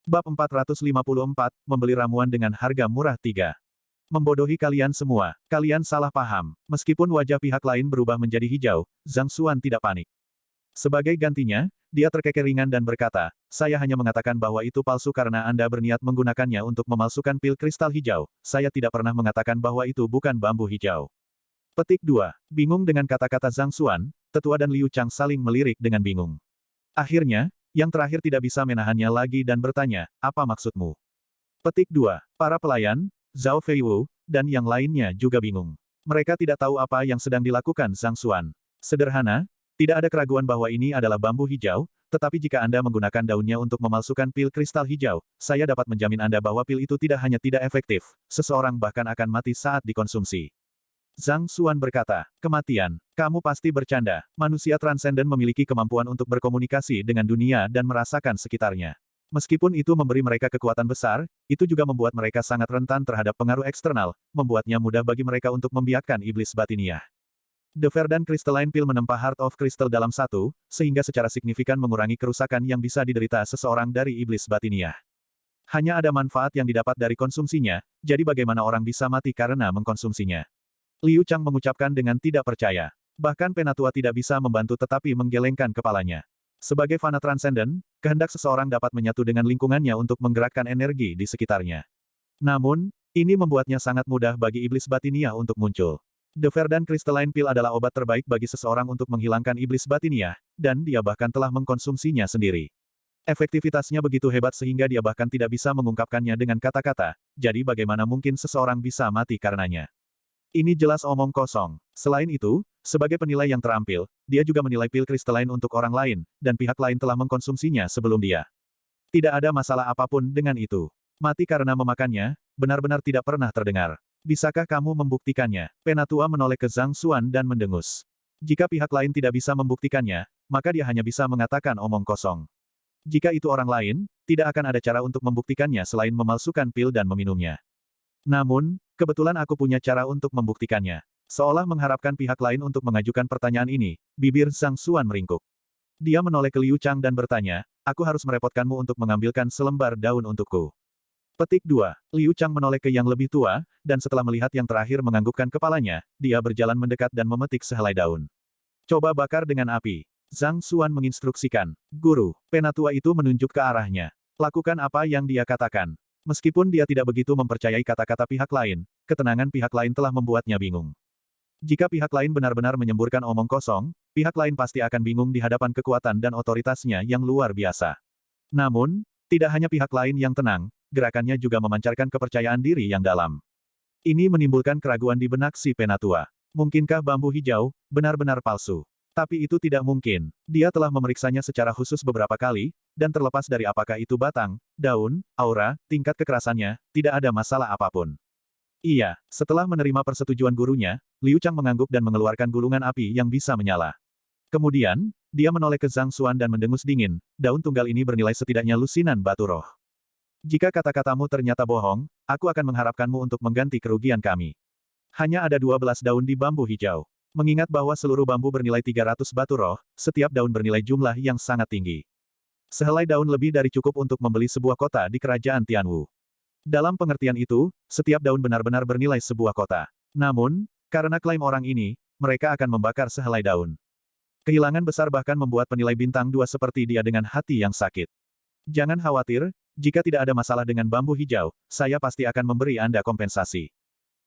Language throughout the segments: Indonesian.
Bab 454, membeli ramuan dengan harga murah 3. Membodohi kalian semua, kalian salah paham. Meskipun wajah pihak lain berubah menjadi hijau, Zhang Xuan tidak panik. Sebagai gantinya, dia terkekeringan dan berkata, saya hanya mengatakan bahwa itu palsu karena Anda berniat menggunakannya untuk memalsukan pil kristal hijau. Saya tidak pernah mengatakan bahwa itu bukan bambu hijau. Petik 2. Bingung dengan kata-kata Zhang Xuan, tetua dan Liu Chang saling melirik dengan bingung. Akhirnya, yang terakhir tidak bisa menahannya lagi dan bertanya, apa maksudmu? Petik 2. Para pelayan, Zhao Feiwu, dan yang lainnya juga bingung. Mereka tidak tahu apa yang sedang dilakukan Zhang Xuan. Sederhana, tidak ada keraguan bahwa ini adalah bambu hijau, tetapi jika Anda menggunakan daunnya untuk memalsukan pil kristal hijau, saya dapat menjamin Anda bahwa pil itu tidak hanya tidak efektif, seseorang bahkan akan mati saat dikonsumsi. Zhang Xuan berkata, kematian, kamu pasti bercanda. Manusia transenden memiliki kemampuan untuk berkomunikasi dengan dunia dan merasakan sekitarnya. Meskipun itu memberi mereka kekuatan besar, itu juga membuat mereka sangat rentan terhadap pengaruh eksternal, membuatnya mudah bagi mereka untuk membiarkan iblis batiniah. The Verdant Crystalline Pill menempa Heart of Crystal dalam satu, sehingga secara signifikan mengurangi kerusakan yang bisa diderita seseorang dari iblis batiniah. Hanya ada manfaat yang didapat dari konsumsinya, jadi bagaimana orang bisa mati karena mengkonsumsinya? Liu Chang mengucapkan dengan tidak percaya. Bahkan Penatua tidak bisa membantu tetapi menggelengkan kepalanya. Sebagai fana transenden, kehendak seseorang dapat menyatu dengan lingkungannya untuk menggerakkan energi di sekitarnya. Namun, ini membuatnya sangat mudah bagi iblis batiniah untuk muncul. The Verdant Crystalline Pill adalah obat terbaik bagi seseorang untuk menghilangkan iblis batiniah, dan dia bahkan telah mengkonsumsinya sendiri. Efektivitasnya begitu hebat sehingga dia bahkan tidak bisa mengungkapkannya dengan kata-kata, jadi bagaimana mungkin seseorang bisa mati karenanya? Ini jelas omong kosong. Selain itu, sebagai penilai yang terampil, dia juga menilai pil kristalin untuk orang lain, dan pihak lain telah mengkonsumsinya sebelum dia. Tidak ada masalah apapun dengan itu. Mati karena memakannya, benar-benar tidak pernah terdengar. Bisakah kamu membuktikannya? Penatua menoleh ke Zhang Xuan dan mendengus. Jika pihak lain tidak bisa membuktikannya, maka dia hanya bisa mengatakan omong kosong. Jika itu orang lain, tidak akan ada cara untuk membuktikannya selain memalsukan pil dan meminumnya. Namun, kebetulan aku punya cara untuk membuktikannya. Seolah mengharapkan pihak lain untuk mengajukan pertanyaan ini, bibir Zhang Xuan meringkuk. Dia menoleh ke Liu Chang dan bertanya, aku harus merepotkanmu untuk mengambilkan selembar daun untukku. Petik 2. Liu Chang menoleh ke yang lebih tua, dan setelah melihat yang terakhir menganggukkan kepalanya, dia berjalan mendekat dan memetik sehelai daun. Coba bakar dengan api. Zhang Xuan menginstruksikan. Guru, penatua itu menunjuk ke arahnya. Lakukan apa yang dia katakan. Meskipun dia tidak begitu mempercayai kata-kata pihak lain, ketenangan pihak lain telah membuatnya bingung. Jika pihak lain benar-benar menyemburkan omong kosong, pihak lain pasti akan bingung di hadapan kekuatan dan otoritasnya yang luar biasa. Namun, tidak hanya pihak lain yang tenang, gerakannya juga memancarkan kepercayaan diri yang dalam. Ini menimbulkan keraguan di benak si penatua. Mungkinkah bambu hijau benar-benar palsu? Tapi itu tidak mungkin. Dia telah memeriksanya secara khusus beberapa kali, dan terlepas dari apakah itu batang, daun, aura, tingkat kekerasannya, tidak ada masalah apapun. Iya, setelah menerima persetujuan gurunya, Liu Chang mengangguk dan mengeluarkan gulungan api yang bisa menyala. Kemudian, dia menoleh ke Zhang Xuan dan mendengus dingin, daun tunggal ini bernilai setidaknya lusinan batu roh. Jika kata-katamu ternyata bohong, aku akan mengharapkanmu untuk mengganti kerugian kami. Hanya ada 12 daun di bambu hijau. Mengingat bahwa seluruh bambu bernilai 300 batu roh, setiap daun bernilai jumlah yang sangat tinggi. Sehelai daun lebih dari cukup untuk membeli sebuah kota di kerajaan Tianwu. Dalam pengertian itu, setiap daun benar-benar bernilai sebuah kota. Namun, karena klaim orang ini, mereka akan membakar sehelai daun. Kehilangan besar bahkan membuat penilai bintang 2 seperti dia dengan hati yang sakit. Jangan khawatir, jika tidak ada masalah dengan bambu hijau, saya pasti akan memberi Anda kompensasi.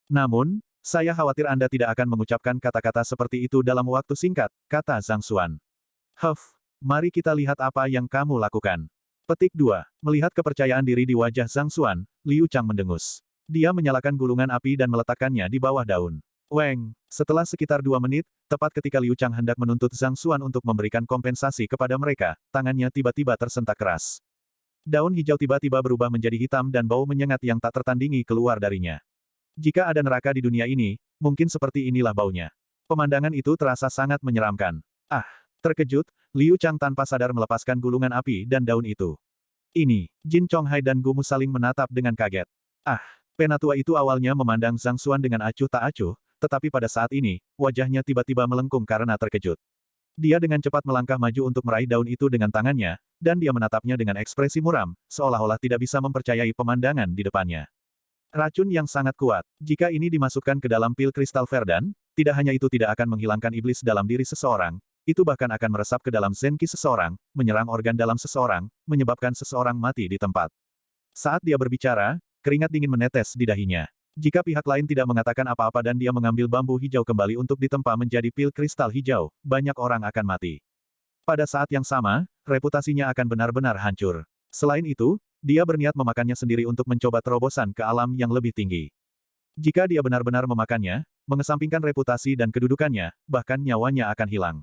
Namun, saya khawatir Anda tidak akan mengucapkan kata-kata seperti itu dalam waktu singkat, kata Zhang Xuan. Mari kita lihat apa yang kamu lakukan. Petik 2. Melihat kepercayaan diri di wajah Zhang Xuan, Liu Chang mendengus. Dia menyalakan gulungan api dan meletakkannya di bawah daun. Weng! Setelah sekitar 2 menit, tepat ketika Liu Chang hendak menuntut Zhang Xuan untuk memberikan kompensasi kepada mereka, tangannya tiba-tiba tersentak keras. Daun hijau tiba-tiba berubah menjadi hitam dan bau menyengat yang tak tertandingi keluar darinya. Jika ada neraka di dunia ini, mungkin seperti inilah baunya. Pemandangan itu terasa sangat menyeramkan. Terkejut, Liu Chang tanpa sadar melepaskan gulungan api dan daun itu. Ini, Jin Chonghai dan Gumu saling menatap dengan kaget. Penatua itu awalnya memandang Zhang Xuan dengan acuh tak acuh, tetapi pada saat ini, wajahnya tiba-tiba melengkung karena terkejut. Dia dengan cepat melangkah maju untuk meraih daun itu dengan tangannya, dan dia menatapnya dengan ekspresi muram, seolah-olah tidak bisa mempercayai pemandangan di depannya. Racun yang sangat kuat. Jika ini dimasukkan ke dalam pil kristal Verdan, tidak hanya itu tidak akan menghilangkan iblis dalam diri seseorang, itu bahkan akan meresap ke dalam zenki seseorang, menyerang organ dalam seseorang, menyebabkan seseorang mati di tempat. Saat dia berbicara, keringat dingin menetes di dahinya. Jika pihak lain tidak mengatakan apa-apa dan dia mengambil bambu hijau kembali untuk ditempa menjadi pil kristal hijau, banyak orang akan mati. Pada saat yang sama, reputasinya akan benar-benar hancur. Selain itu, dia berniat memakannya sendiri untuk mencoba terobosan ke alam yang lebih tinggi. Jika dia benar-benar memakannya, mengesampingkan reputasi dan kedudukannya, bahkan nyawanya akan hilang.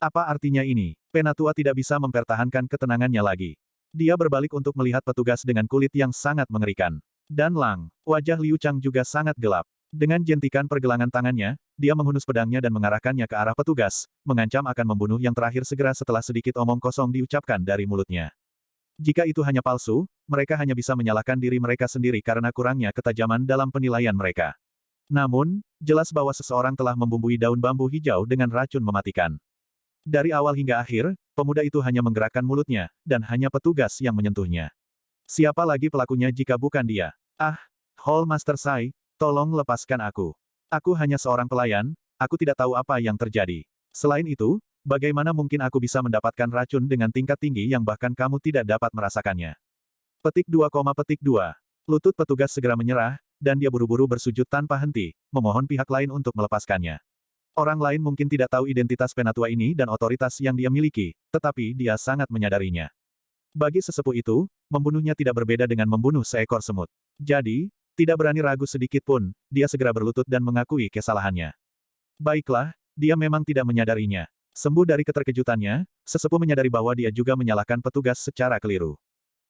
Apa artinya ini? Penatua tidak bisa mempertahankan ketenangannya lagi. Dia berbalik untuk melihat petugas dengan kulit yang sangat mengerikan. Dan wajah Liu Chang juga sangat gelap. Dengan jentikan pergelangan tangannya, dia menghunus pedangnya dan mengarahkannya ke arah petugas, mengancam akan membunuh yang terakhir segera setelah sedikit omong kosong diucapkan dari mulutnya. Jika itu hanya palsu, mereka hanya bisa menyalahkan diri mereka sendiri karena kurangnya ketajaman dalam penilaian mereka. Namun, jelas bahwa seseorang telah membumbui daun bambu hijau dengan racun mematikan. Dari awal hingga akhir, pemuda itu hanya menggerakkan mulutnya, dan hanya petugas yang menyentuhnya. Siapa lagi pelakunya jika bukan dia? Ah, Hall Master Sai, tolong lepaskan aku. Aku hanya seorang pelayan, aku tidak tahu apa yang terjadi. Selain itu, bagaimana mungkin aku bisa mendapatkan racun dengan tingkat tinggi yang bahkan kamu tidak dapat merasakannya? Petik 2, petik 2. Lutut petugas segera menyerah, dan dia buru-buru bersujud tanpa henti, memohon pihak lain untuk melepaskannya. Orang lain mungkin tidak tahu identitas penatua ini dan otoritas yang dia miliki, tetapi dia sangat menyadarinya. Bagi sesepuh itu, membunuhnya tidak berbeda dengan membunuh seekor semut. Jadi, tidak berani ragu sedikit pun, dia segera berlutut dan mengakui kesalahannya. Baiklah, dia memang tidak menyadarinya. Sembuh dari keterkejutannya, sesepuh menyadari bahwa dia juga menyalahkan petugas secara keliru.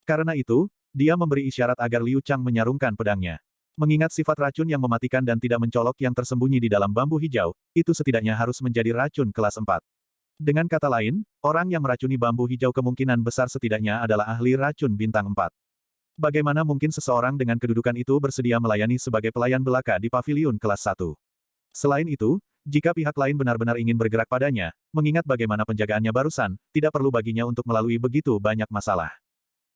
Karena itu, dia memberi isyarat agar Liu Chang menyarungkan pedangnya. Mengingat sifat racun yang mematikan dan tidak mencolok yang tersembunyi di dalam bambu hijau, itu setidaknya harus menjadi racun kelas 4. Dengan kata lain, orang yang meracuni bambu hijau kemungkinan besar setidaknya adalah ahli racun bintang 4. Bagaimana mungkin seseorang dengan kedudukan itu bersedia melayani sebagai pelayan belaka di paviliun kelas 1? Selain itu, jika pihak lain benar-benar ingin bergerak padanya, mengingat bagaimana penjagaannya barusan, tidak perlu baginya untuk melalui begitu banyak masalah.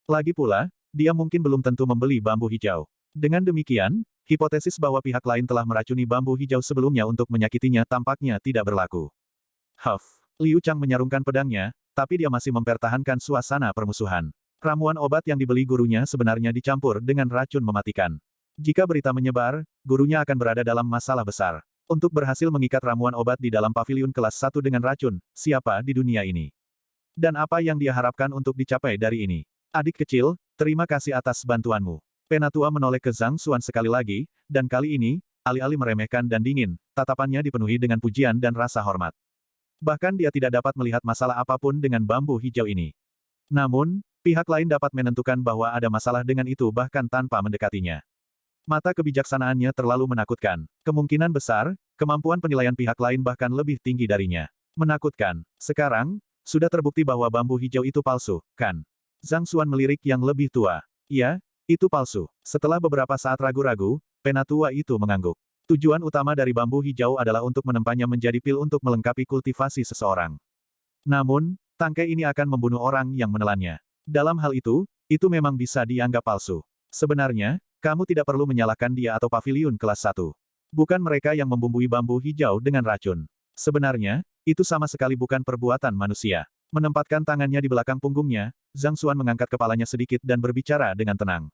Lagi pula, dia mungkin belum tentu membeli bambu hijau. Dengan demikian, hipotesis bahwa pihak lain telah meracuni bambu hijau sebelumnya untuk menyakitinya tampaknya tidak berlaku. Liu Chang menyarungkan pedangnya, tapi dia masih mempertahankan suasana permusuhan. Ramuan obat yang dibeli gurunya sebenarnya dicampur dengan racun mematikan. Jika berita menyebar, gurunya akan berada dalam masalah besar. Untuk berhasil mengikat ramuan obat di dalam paviliun kelas 1 dengan racun, siapa di dunia ini? Dan apa yang dia harapkan untuk dicapai dari ini? Adik kecil, terima kasih atas bantuanmu. Penatua menoleh ke Zhang Xuan sekali lagi, dan kali ini, alih-alih meremehkan dan dingin, tatapannya dipenuhi dengan pujian dan rasa hormat. Bahkan dia tidak dapat melihat masalah apapun dengan bambu hijau ini. Namun, pihak lain dapat menentukan bahwa ada masalah dengan itu bahkan tanpa mendekatinya. Mata kebijaksanaannya terlalu menakutkan. Kemungkinan besar, kemampuan penilaian pihak lain bahkan lebih tinggi darinya. Menakutkan. Sekarang, sudah terbukti bahwa bambu hijau itu palsu, kan? Zhang Xuan melirik yang lebih tua. Ya, itu palsu. Setelah beberapa saat ragu-ragu, penatua itu mengangguk. Tujuan utama dari bambu hijau adalah untuk menempanya menjadi pil untuk melengkapi kultivasi seseorang. Namun, tangkai ini akan membunuh orang yang menelannya. Dalam hal itu memang bisa dianggap palsu. Sebenarnya, kamu tidak perlu menyalahkan dia atau paviliun kelas 1. Bukan mereka yang membumbui bambu hijau dengan racun. Sebenarnya, itu sama sekali bukan perbuatan manusia. Menempatkan tangannya di belakang punggungnya, Zhang Xuan mengangkat kepalanya sedikit dan berbicara dengan tenang.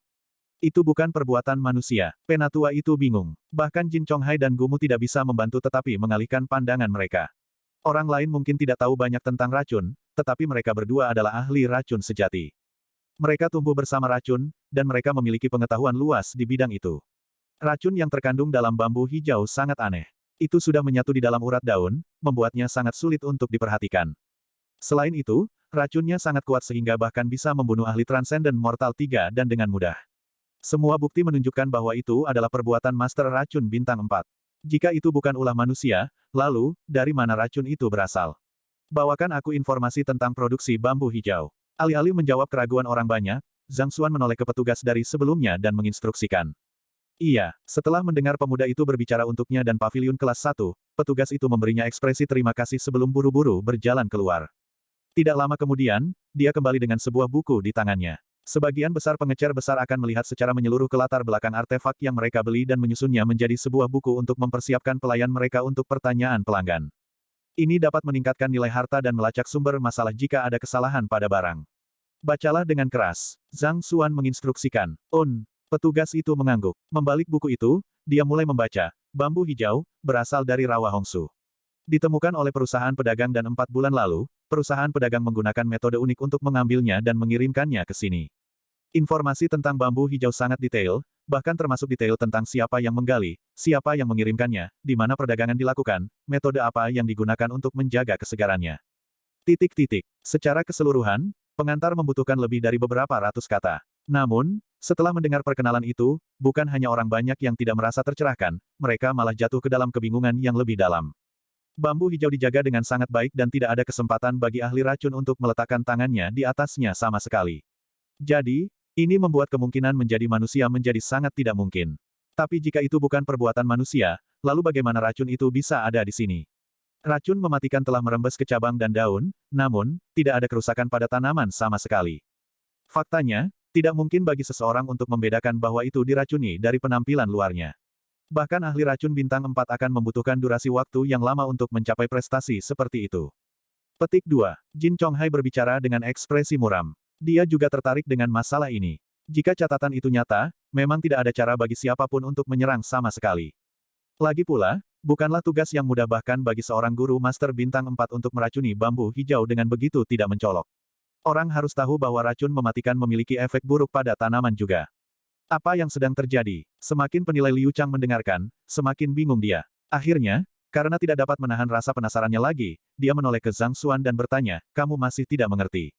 Itu bukan perbuatan manusia. Penatua itu bingung. Bahkan Jin Chonghai dan Gumu tidak bisa membantu tetapi mengalihkan pandangan mereka. Orang lain mungkin tidak tahu banyak tentang racun, tetapi mereka berdua adalah ahli racun sejati. Mereka tumbuh bersama racun, dan mereka memiliki pengetahuan luas di bidang itu. Racun yang terkandung dalam bambu hijau sangat aneh. Itu sudah menyatu di dalam urat daun, membuatnya sangat sulit untuk diperhatikan. Selain itu, racunnya sangat kuat sehingga bahkan bisa membunuh ahli Transcendent Mortal 3 dan dengan mudah. Semua bukti menunjukkan bahwa itu adalah perbuatan Master Racun Bintang 4. Jika itu bukan ulah manusia, lalu, dari mana racun itu berasal? Bawakan aku informasi tentang produksi bambu hijau. Alih-alih menjawab keraguan orang banyak, Zhang Xuan menoleh ke petugas dari sebelumnya dan menginstruksikan. Iya, setelah mendengar pemuda itu berbicara untuknya dan paviliun kelas 1, petugas itu memberinya ekspresi terima kasih sebelum buru-buru berjalan keluar. Tidak lama kemudian, dia kembali dengan sebuah buku di tangannya. Sebagian besar pengecer besar akan melihat secara menyeluruh ke latar belakang artefak yang mereka beli dan menyusunnya menjadi sebuah buku untuk mempersiapkan pelayan mereka untuk pertanyaan pelanggan. Ini dapat meningkatkan nilai harta dan melacak sumber masalah jika ada kesalahan pada barang. Bacalah dengan keras. Zhang Xuan menginstruksikan. Petugas itu mengangguk. Membalik buku itu, dia mulai membaca. Bambu hijau, berasal dari rawa Hongsu. Ditemukan oleh perusahaan pedagang dan 4 bulan lalu, perusahaan pedagang menggunakan metode unik untuk mengambilnya dan mengirimkannya ke sini. Informasi tentang bambu hijau sangat detail, bahkan termasuk detail tentang siapa yang menggali, siapa yang mengirimkannya, di mana perdagangan dilakukan, metode apa yang digunakan untuk menjaga kesegarannya. Secara keseluruhan, pengantar membutuhkan lebih dari beberapa ratus kata. Namun, setelah mendengar perkenalan itu, bukan hanya orang banyak yang tidak merasa tercerahkan, mereka malah jatuh ke dalam kebingungan yang lebih dalam. Bambu hijau dijaga dengan sangat baik dan tidak ada kesempatan bagi ahli racun untuk meletakkan tangannya di atasnya sama sekali. Jadi, ini membuat kemungkinan menjadi manusia menjadi sangat tidak mungkin. Tapi jika itu bukan perbuatan manusia, lalu bagaimana racun itu bisa ada di sini? Racun mematikan telah merembes ke cabang dan daun, namun, tidak ada kerusakan pada tanaman sama sekali. Faktanya, tidak mungkin bagi seseorang untuk membedakan bahwa itu diracuni dari penampilan luarnya. Bahkan ahli racun bintang 4 akan membutuhkan durasi waktu yang lama untuk mencapai prestasi seperti itu. Petik 2. Jin Chonghai berbicara dengan ekspresi muram. Dia juga tertarik dengan masalah ini. Jika catatan itu nyata, memang tidak ada cara bagi siapapun untuk menyerang sama sekali. Lagi pula, bukanlah tugas yang mudah bahkan bagi seorang guru master bintang 4 untuk meracuni bambu hijau dengan begitu tidak mencolok. Orang harus tahu bahwa racun mematikan memiliki efek buruk pada tanaman juga. Apa yang sedang terjadi? Semakin penilai Liu Chang mendengarkan, semakin bingung dia. Akhirnya, karena tidak dapat menahan rasa penasarannya lagi, dia menoleh ke Zhang Xuan dan bertanya, kamu masih tidak mengerti.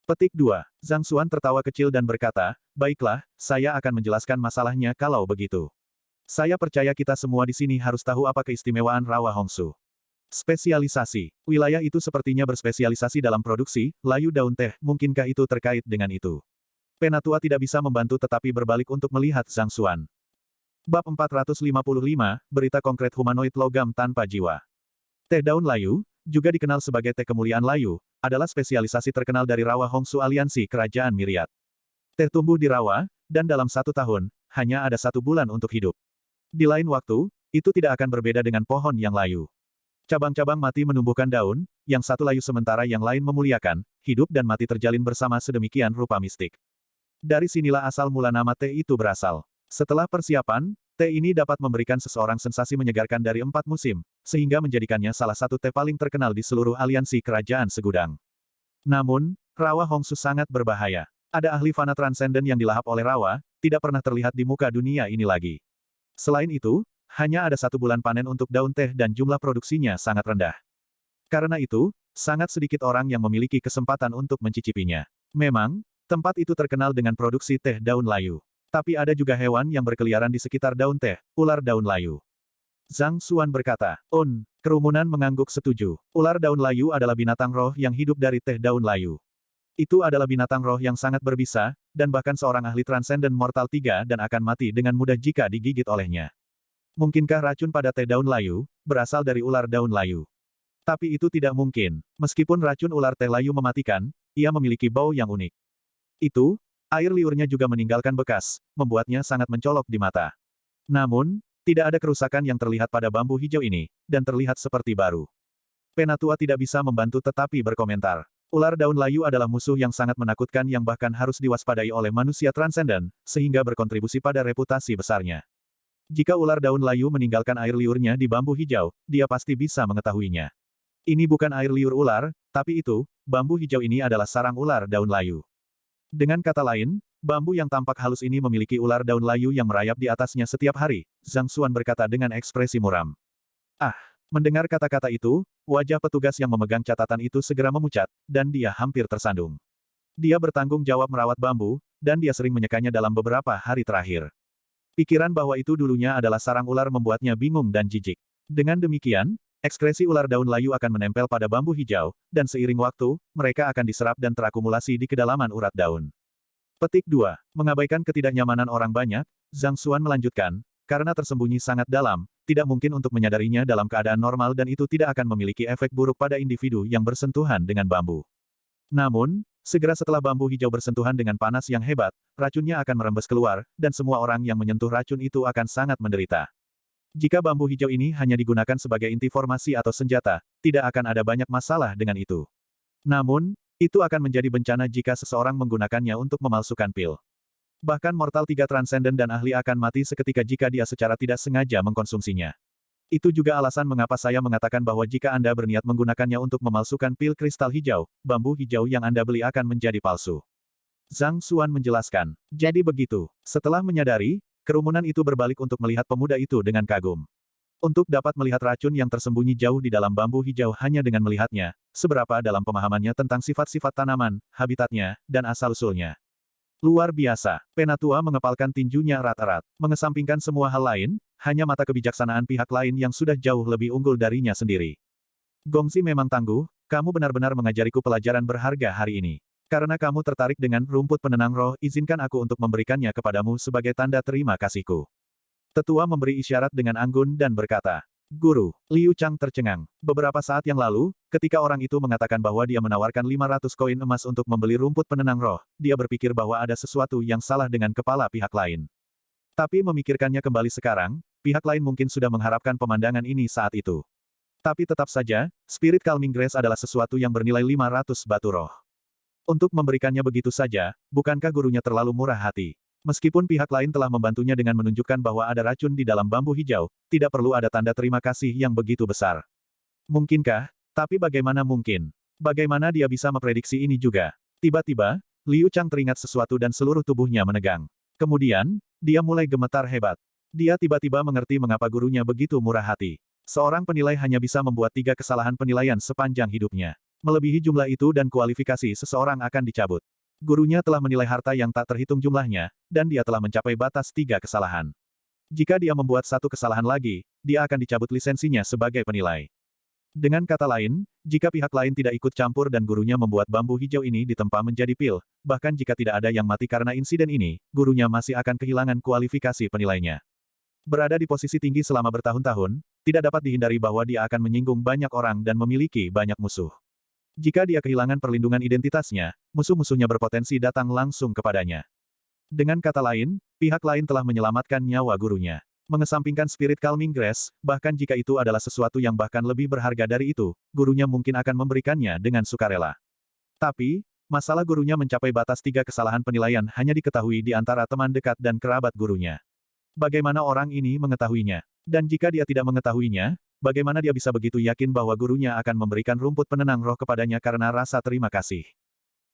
Petik 2. Zhang Xuan tertawa kecil dan berkata, baiklah, saya akan menjelaskan masalahnya kalau begitu. Saya percaya kita semua di sini harus tahu apa keistimewaan rawa Hongsu. Spesialisasi. Wilayah itu sepertinya berspesialisasi dalam produksi, layu daun teh, mungkinkah itu terkait dengan itu? Penatua tidak bisa membantu tetapi berbalik untuk melihat Zhang Xuan. Bab 455, Berita Konkret Humanoid Logam Tanpa Jiwa. Teh daun layu, juga dikenal sebagai teh kemuliaan layu, adalah spesialisasi terkenal dari rawa Hongsu Aliansi Kerajaan Myriad. Teh tumbuh di rawa, dan dalam 1 tahun, hanya ada 1 bulan untuk hidup. Di lain waktu, itu tidak akan berbeda dengan pohon yang layu. Cabang-cabang mati menumbuhkan daun, yang satu layu sementara yang lain memuliakan, hidup dan mati terjalin bersama sedemikian rupa mistik. Dari sinilah asal mula nama teh itu berasal. Setelah persiapan, teh ini dapat memberikan seseorang sensasi menyegarkan dari 4 musim, sehingga menjadikannya salah satu teh paling terkenal di seluruh aliansi kerajaan segudang. Namun, rawa Hongsu sangat berbahaya. Ada ahli fana transenden yang dilahap oleh rawa, tidak pernah terlihat di muka dunia ini lagi. Selain itu, hanya ada 1 bulan panen untuk daun teh dan jumlah produksinya sangat rendah. Karena itu, sangat sedikit orang yang memiliki kesempatan untuk mencicipinya. Memang, tempat itu terkenal dengan produksi teh daun layu. Tapi ada juga hewan yang berkeliaran di sekitar daun teh, ular daun layu. Zhang Xuan berkata, kerumunan mengangguk setuju. Ular daun layu adalah binatang roh yang hidup dari teh daun layu. Itu adalah binatang roh yang sangat berbisa, dan bahkan seorang ahli transenden mortal 3 dan akan mati dengan mudah jika digigit olehnya. Mungkinkah racun pada teh daun layu, berasal dari ular daun layu? Tapi itu tidak mungkin. Meskipun racun ular teh layu mematikan, ia memiliki bau yang unik. Itu, air liurnya juga meninggalkan bekas, membuatnya sangat mencolok di mata. Namun, tidak ada kerusakan yang terlihat pada bambu hijau ini, dan terlihat seperti baru. Penatua tidak bisa membantu tetapi berkomentar. Ular daun layu adalah musuh yang sangat menakutkan yang bahkan harus diwaspadai oleh manusia transenden, sehingga berkontribusi pada reputasi besarnya. Jika ular daun layu meninggalkan air liurnya di bambu hijau, dia pasti bisa mengetahuinya. Ini bukan air liur ular, tapi itu, bambu hijau ini adalah sarang ular daun layu. Dengan kata lain, bambu yang tampak halus ini memiliki ular daun layu yang merayap di atasnya setiap hari, Zhang Xuan berkata dengan ekspresi muram. Mendengar kata-kata itu, wajah petugas yang memegang catatan itu segera memucat, dan dia hampir tersandung. Dia bertanggung jawab merawat bambu, dan dia sering menyekanya dalam beberapa hari terakhir. Pikiran bahwa itu dulunya adalah sarang ular membuatnya bingung dan jijik. Dengan demikian, ekspresi ular daun layu akan menempel pada bambu hijau, dan seiring waktu, mereka akan diserap dan terakumulasi di kedalaman urat daun. Petik 2. Mengabaikan ketidaknyamanan orang banyak, Zhang Xuan melanjutkan, karena tersembunyi sangat dalam, tidak mungkin untuk menyadarinya dalam keadaan normal dan itu tidak akan memiliki efek buruk pada individu yang bersentuhan dengan bambu. Namun, segera setelah bambu hijau bersentuhan dengan panas yang hebat, racunnya akan merembes keluar, dan semua orang yang menyentuh racun itu akan sangat menderita. Jika bambu hijau ini hanya digunakan sebagai inti formasi atau senjata, tidak akan ada banyak masalah dengan itu. Namun, itu akan menjadi bencana jika seseorang menggunakannya untuk memalsukan pil. Bahkan Mortal 3 Transcendent dan ahli akan mati seketika jika dia secara tidak sengaja mengkonsumsinya. Itu juga alasan mengapa saya mengatakan bahwa jika Anda berniat menggunakannya untuk memalsukan pil kristal hijau, bambu hijau yang Anda beli akan menjadi palsu. Zhang Xuan menjelaskan. Jadi begitu. Setelah menyadari, kerumunan itu berbalik untuk melihat pemuda itu dengan kagum. Untuk dapat melihat racun yang tersembunyi jauh di dalam bambu hijau hanya dengan melihatnya, seberapa dalam pemahamannya tentang sifat-sifat tanaman, habitatnya, dan asal-usulnya. Luar biasa. Penatua mengepalkan tinjunya erat-erat. Mengesampingkan semua hal lain, hanya mata kebijaksanaan pihak lain yang sudah jauh lebih unggul darinya sendiri. Gongzi memang tangguh, kamu benar-benar mengajariku pelajaran berharga hari ini. Karena kamu tertarik dengan rumput penenang roh, izinkan aku untuk memberikannya kepadamu sebagai tanda terima kasihku. Tetua memberi isyarat dengan anggun dan berkata, Guru, Liu Chang tercengang. Beberapa saat yang lalu, ketika orang itu mengatakan bahwa dia menawarkan 500 koin emas untuk membeli rumput penenang roh, dia berpikir bahwa ada sesuatu yang salah dengan kepala pihak lain. Tapi memikirkannya kembali sekarang, pihak lain mungkin sudah mengharapkan pemandangan ini saat itu. Tapi tetap saja, Spirit Calming Grace adalah sesuatu yang bernilai 500 batu roh. Untuk memberikannya begitu saja, bukankah gurunya terlalu murah hati? Meskipun pihak lain telah membantunya dengan menunjukkan bahwa ada racun di dalam bambu hijau, tidak perlu ada tanda terima kasih yang begitu besar. Mungkinkah? Tapi bagaimana mungkin? Bagaimana dia bisa memprediksi ini juga? Tiba-tiba, Liu Chang teringat sesuatu dan seluruh tubuhnya menegang. Kemudian, dia mulai gemetar hebat. Dia tiba-tiba mengerti mengapa gurunya begitu murah hati. Seorang penilai hanya bisa membuat 3 kesalahan penilaian sepanjang hidupnya. Melebihi jumlah itu dan kualifikasi seseorang akan dicabut. Gurunya telah menilai harta yang tak terhitung jumlahnya, dan dia telah mencapai batas 3 kesalahan. Jika dia membuat 1 kesalahan lagi, dia akan dicabut lisensinya sebagai penilai. Dengan kata lain, jika pihak lain tidak ikut campur dan gurunya membuat bambu hijau ini ditempa menjadi pil, bahkan jika tidak ada yang mati karena insiden ini, gurunya masih akan kehilangan kualifikasi penilainya. Berada di posisi tinggi selama bertahun-tahun, tidak dapat dihindari bahwa dia akan menyinggung banyak orang dan memiliki banyak musuh. Jika dia kehilangan perlindungan identitasnya, musuh-musuhnya berpotensi datang langsung kepadanya. Dengan kata lain, pihak lain telah menyelamatkan nyawa gurunya. Mengesampingkan Spirit Calming Grace, bahkan jika itu adalah sesuatu yang bahkan lebih berharga dari itu, gurunya mungkin akan memberikannya dengan sukarela. Tapi, masalah gurunya mencapai batas 3 kesalahan penilaian hanya diketahui di antara teman dekat dan kerabat gurunya. Bagaimana orang ini mengetahuinya? Dan jika dia tidak mengetahuinya, bagaimana dia bisa begitu yakin bahwa gurunya akan memberikan rumput penenang roh kepadanya karena rasa terima kasih?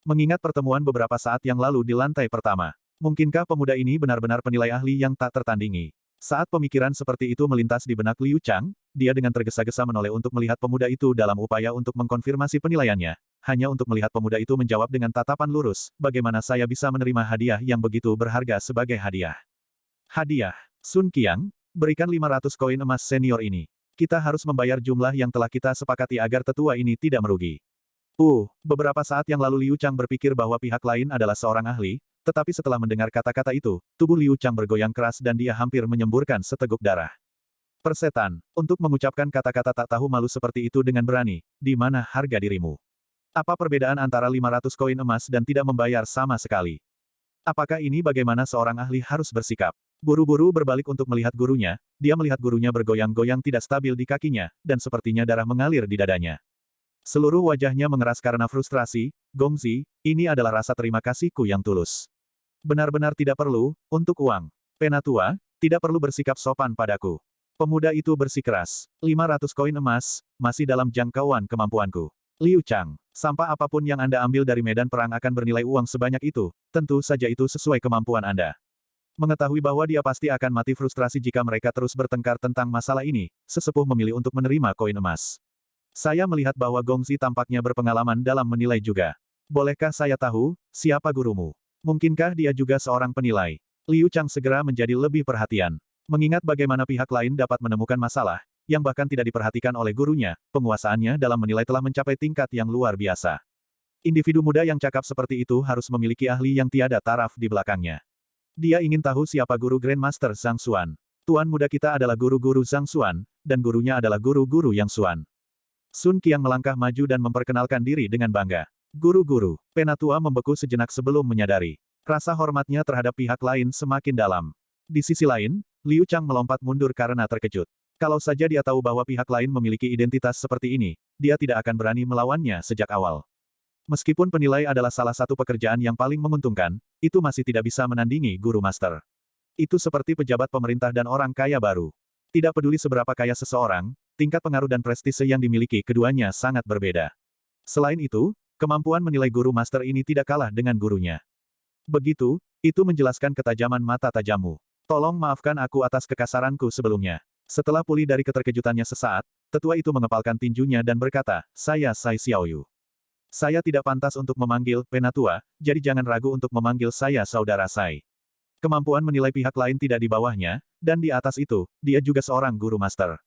Mengingat pertemuan beberapa saat yang lalu di lantai pertama, mungkinkah pemuda ini benar-benar penilai ahli yang tak tertandingi? Saat pemikiran seperti itu melintas di benak Liu Chang, dia dengan tergesa-gesa menoleh untuk melihat pemuda itu dalam upaya untuk mengkonfirmasi penilaiannya, hanya untuk melihat pemuda itu menjawab dengan tatapan lurus, bagaimana saya bisa menerima hadiah yang begitu berharga sebagai hadiah? Hadiah. Sun Qiang, berikan 500 koin emas senior ini. Kita harus membayar jumlah yang telah kita sepakati agar tetua ini tidak merugi. Beberapa saat yang lalu Liu Chang berpikir bahwa pihak lain adalah seorang ahli, tetapi setelah mendengar kata-kata itu, tubuh Liu Chang bergoyang keras dan dia hampir menyemburkan seteguk darah. Persetan, untuk mengucapkan kata-kata tak tahu malu seperti itu dengan berani, di mana harga dirimu? Apa perbedaan antara 500 koin emas dan tidak membayar sama sekali? Apakah ini bagaimana seorang ahli harus bersikap? Buru-buru berbalik untuk melihat gurunya, dia melihat gurunya bergoyang-goyang tidak stabil di kakinya, dan sepertinya darah mengalir di dadanya. Seluruh wajahnya mengeras karena frustrasi. Gongzi, ini adalah rasa terima kasihku yang tulus. Benar-benar tidak perlu, untuk uang. Penatua, tidak perlu bersikap sopan padaku. Pemuda itu bersikeras. 500 koin emas, masih dalam jangkauan kemampuanku. Liu Chang, sampah apapun yang Anda ambil dari medan perang akan bernilai uang sebanyak itu, tentu saja itu sesuai kemampuan Anda. Mengetahui bahwa dia pasti akan mati frustrasi jika mereka terus bertengkar tentang masalah ini, sesepuh memilih untuk menerima koin emas. Saya melihat bahwa Gongzi tampaknya berpengalaman dalam menilai juga. Bolehkah saya tahu, siapa gurumu? Mungkinkah dia juga seorang penilai? Liu Chang segera menjadi lebih perhatian. Mengingat bagaimana pihak lain dapat menemukan masalah, yang bahkan tidak diperhatikan oleh gurunya, penguasaannya dalam menilai telah mencapai tingkat yang luar biasa. Individu muda yang cakap seperti itu harus memiliki ahli yang tiada taraf di belakangnya. Dia ingin tahu siapa guru Grandmaster Zhang Xuan. Tuan muda kita adalah guru-guru Zhang Xuan, dan gurunya adalah guru-guru yang Xuan. Sun Qiang melangkah maju dan memperkenalkan diri dengan bangga. Guru-guru, Penatua membeku sejenak sebelum menyadari. Rasa hormatnya terhadap pihak lain semakin dalam. Di sisi lain, Liu Chang melompat mundur karena terkejut. Kalau saja dia tahu bahwa pihak lain memiliki identitas seperti ini, dia tidak akan berani melawannya sejak awal. Meskipun penilai adalah salah satu pekerjaan yang paling menguntungkan, itu masih tidak bisa menandingi guru master. Itu seperti pejabat pemerintah dan orang kaya baru. Tidak peduli seberapa kaya seseorang, tingkat pengaruh dan prestise yang dimiliki keduanya sangat berbeda. Selain itu, kemampuan menilai guru master ini tidak kalah dengan gurunya. Begitu, itu menjelaskan ketajaman mata tajammu. Tolong maafkan aku atas kekasaranku sebelumnya. Setelah pulih dari keterkejutannya sesaat, tetua itu mengepalkan tinjunya dan berkata, saya Sai Xiaoyu. Saya tidak pantas untuk memanggil Penatua, jadi jangan ragu untuk memanggil saya Saudara Sai. Kemampuan menilai pihak lain tidak di bawahnya, dan di atas itu, dia juga seorang guru master.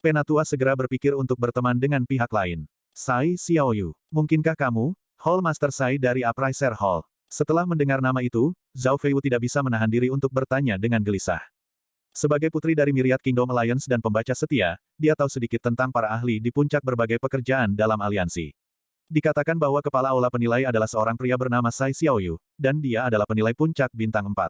Penatua segera berpikir untuk berteman dengan pihak lain. Sai Xiaoyu, mungkinkah kamu, Hall Master Sai dari Upriser Hall? Setelah mendengar nama itu, Zhao Feiwu tidak bisa menahan diri untuk bertanya dengan gelisah. Sebagai putri dari Myriad Kingdom Alliance dan pembaca setia, dia tahu sedikit tentang para ahli di puncak berbagai pekerjaan dalam aliansi. Dikatakan bahwa kepala aula penilai adalah seorang pria bernama Sai Xiaoyu, dan dia adalah penilai puncak bintang 4.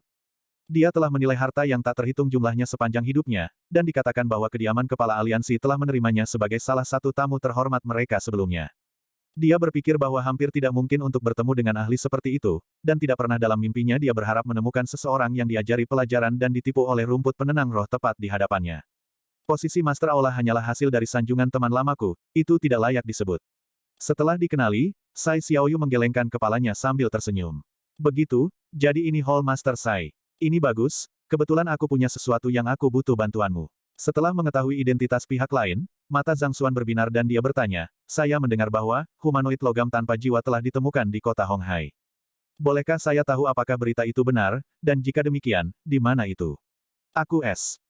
Dia telah menilai harta yang tak terhitung jumlahnya sepanjang hidupnya, dan dikatakan bahwa kediaman kepala aliansi telah menerimanya sebagai salah satu tamu terhormat mereka sebelumnya. Dia berpikir bahwa hampir tidak mungkin untuk bertemu dengan ahli seperti itu, dan tidak pernah dalam mimpinya dia berharap menemukan seseorang yang diajari pelajaran dan ditipu oleh rumput penenang roh tepat di hadapannya. Posisi Master Aula hanyalah hasil dari sanjungan teman lamaku, itu tidak layak disebut. Setelah dikenali, Sai Xiaoyu menggelengkan kepalanya sambil tersenyum. Begitu, jadi ini Hall Master Sai. Ini bagus, kebetulan aku punya sesuatu yang aku butuh bantuanmu. Setelah mengetahui identitas pihak lain, mata Zhang Xuan berbinar dan dia bertanya, saya mendengar bahwa, humanoid logam tanpa jiwa telah ditemukan di kota Honghai. Bolehkah saya tahu apakah berita itu benar, dan jika demikian, di mana itu?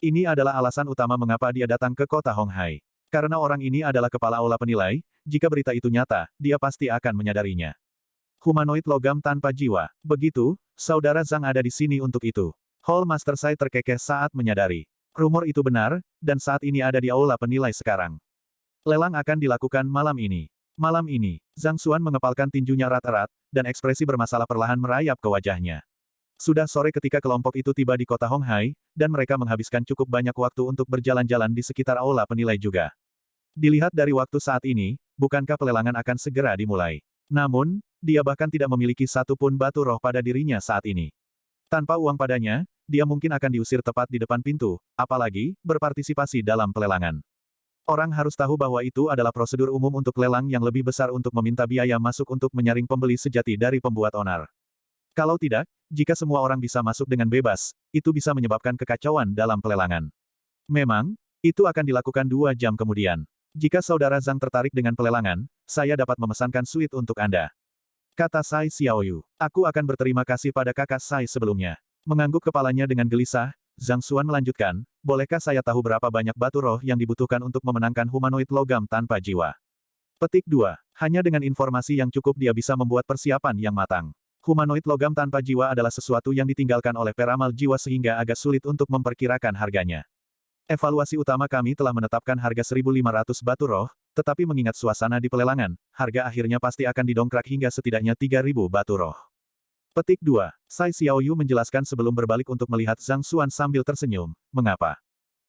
Ini adalah alasan utama mengapa dia datang ke kota Honghai. Karena orang ini adalah kepala aula penilai, jika berita itu nyata, dia pasti akan menyadarinya. Humanoid logam tanpa jiwa. Begitu, saudara Zhang ada di sini untuk itu. Hall Master Sai terkekeh saat menyadari. Rumor itu benar, dan saat ini ada di aula penilai sekarang. Lelang akan dilakukan malam ini. Malam ini, Zhang Xuan mengepalkan tinjunya erat-erat, dan ekspresi bermasalah perlahan merayap ke wajahnya. Sudah sore ketika kelompok itu tiba di kota Honghai, dan mereka menghabiskan cukup banyak waktu untuk berjalan-jalan di sekitar aula penilai juga. Dilihat dari waktu saat ini, bukankah pelelangan akan segera dimulai? Namun, dia bahkan tidak memiliki satu pun batu roh pada dirinya saat ini. Tanpa uang padanya, dia mungkin akan diusir tepat di depan pintu, apalagi, berpartisipasi dalam pelelangan. Orang harus tahu bahwa itu adalah prosedur umum untuk lelang yang lebih besar untuk meminta biaya masuk untuk menyaring pembeli sejati dari pembuat onar. Kalau tidak, jika semua orang bisa masuk dengan bebas, itu bisa menyebabkan kekacauan dalam pelelangan. Memang, itu akan dilakukan 2 jam kemudian. Jika saudara Zhang tertarik dengan pelelangan, saya dapat memesankan suite untuk Anda. Kata Sai Xiaoyu. Aku akan berterima kasih pada kakak Sai sebelumnya. Mengangguk kepalanya dengan gelisah, Zhang Xuan melanjutkan, bolehkah saya tahu berapa banyak batu roh yang dibutuhkan untuk memenangkan humanoid logam tanpa jiwa? Petik 2. Hanya dengan informasi yang cukup dia bisa membuat persiapan yang matang. Humanoid logam tanpa jiwa adalah sesuatu yang ditinggalkan oleh peramal jiwa sehingga agak sulit untuk memperkirakan harganya. Evaluasi utama kami telah menetapkan harga 1.500 batu roh, tetapi mengingat suasana di pelelangan, harga akhirnya pasti akan didongkrak hingga setidaknya 3.000 batu roh. Petik 2. Sai Xiaoyu menjelaskan sebelum berbalik untuk melihat Zhang Xuan sambil tersenyum. Mengapa?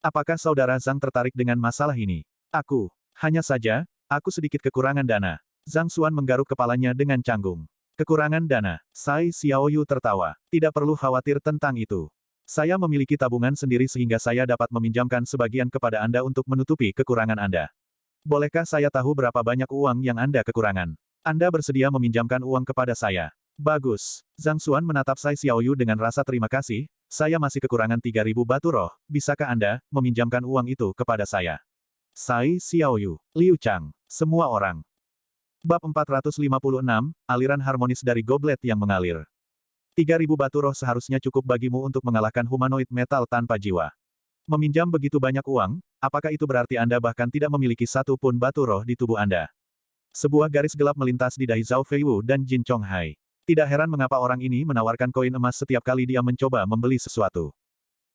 Apakah saudara Zhang tertarik dengan masalah ini? Hanya saja, aku sedikit kekurangan dana. Zhang Xuan menggaruk kepalanya dengan canggung. Kekurangan dana. Sai Xiaoyu tertawa. Tidak perlu khawatir tentang itu. Saya memiliki tabungan sendiri sehingga saya dapat meminjamkan sebagian kepada Anda untuk menutupi kekurangan Anda. Bolehkah saya tahu berapa banyak uang yang Anda kekurangan? Anda bersedia meminjamkan uang kepada saya? Bagus. Zhang Xuan menatap Sai Xiaoyu dengan rasa terima kasih, saya masih kekurangan 3.000 batu roh, bisakah Anda meminjamkan uang itu kepada saya? Sai Xiaoyu, Liu Chang, semua orang. Bab 456, aliran harmonis dari goblet yang mengalir. 3.000 batu roh seharusnya cukup bagimu untuk mengalahkan humanoid metal tanpa jiwa. Meminjam begitu banyak uang, apakah itu berarti Anda bahkan tidak memiliki satu pun batu roh di tubuh Anda? Sebuah garis gelap melintas di dahi Zhao Feiwu dan Jin Chonghai. Tidak heran mengapa orang ini menawarkan koin emas setiap kali dia mencoba membeli sesuatu.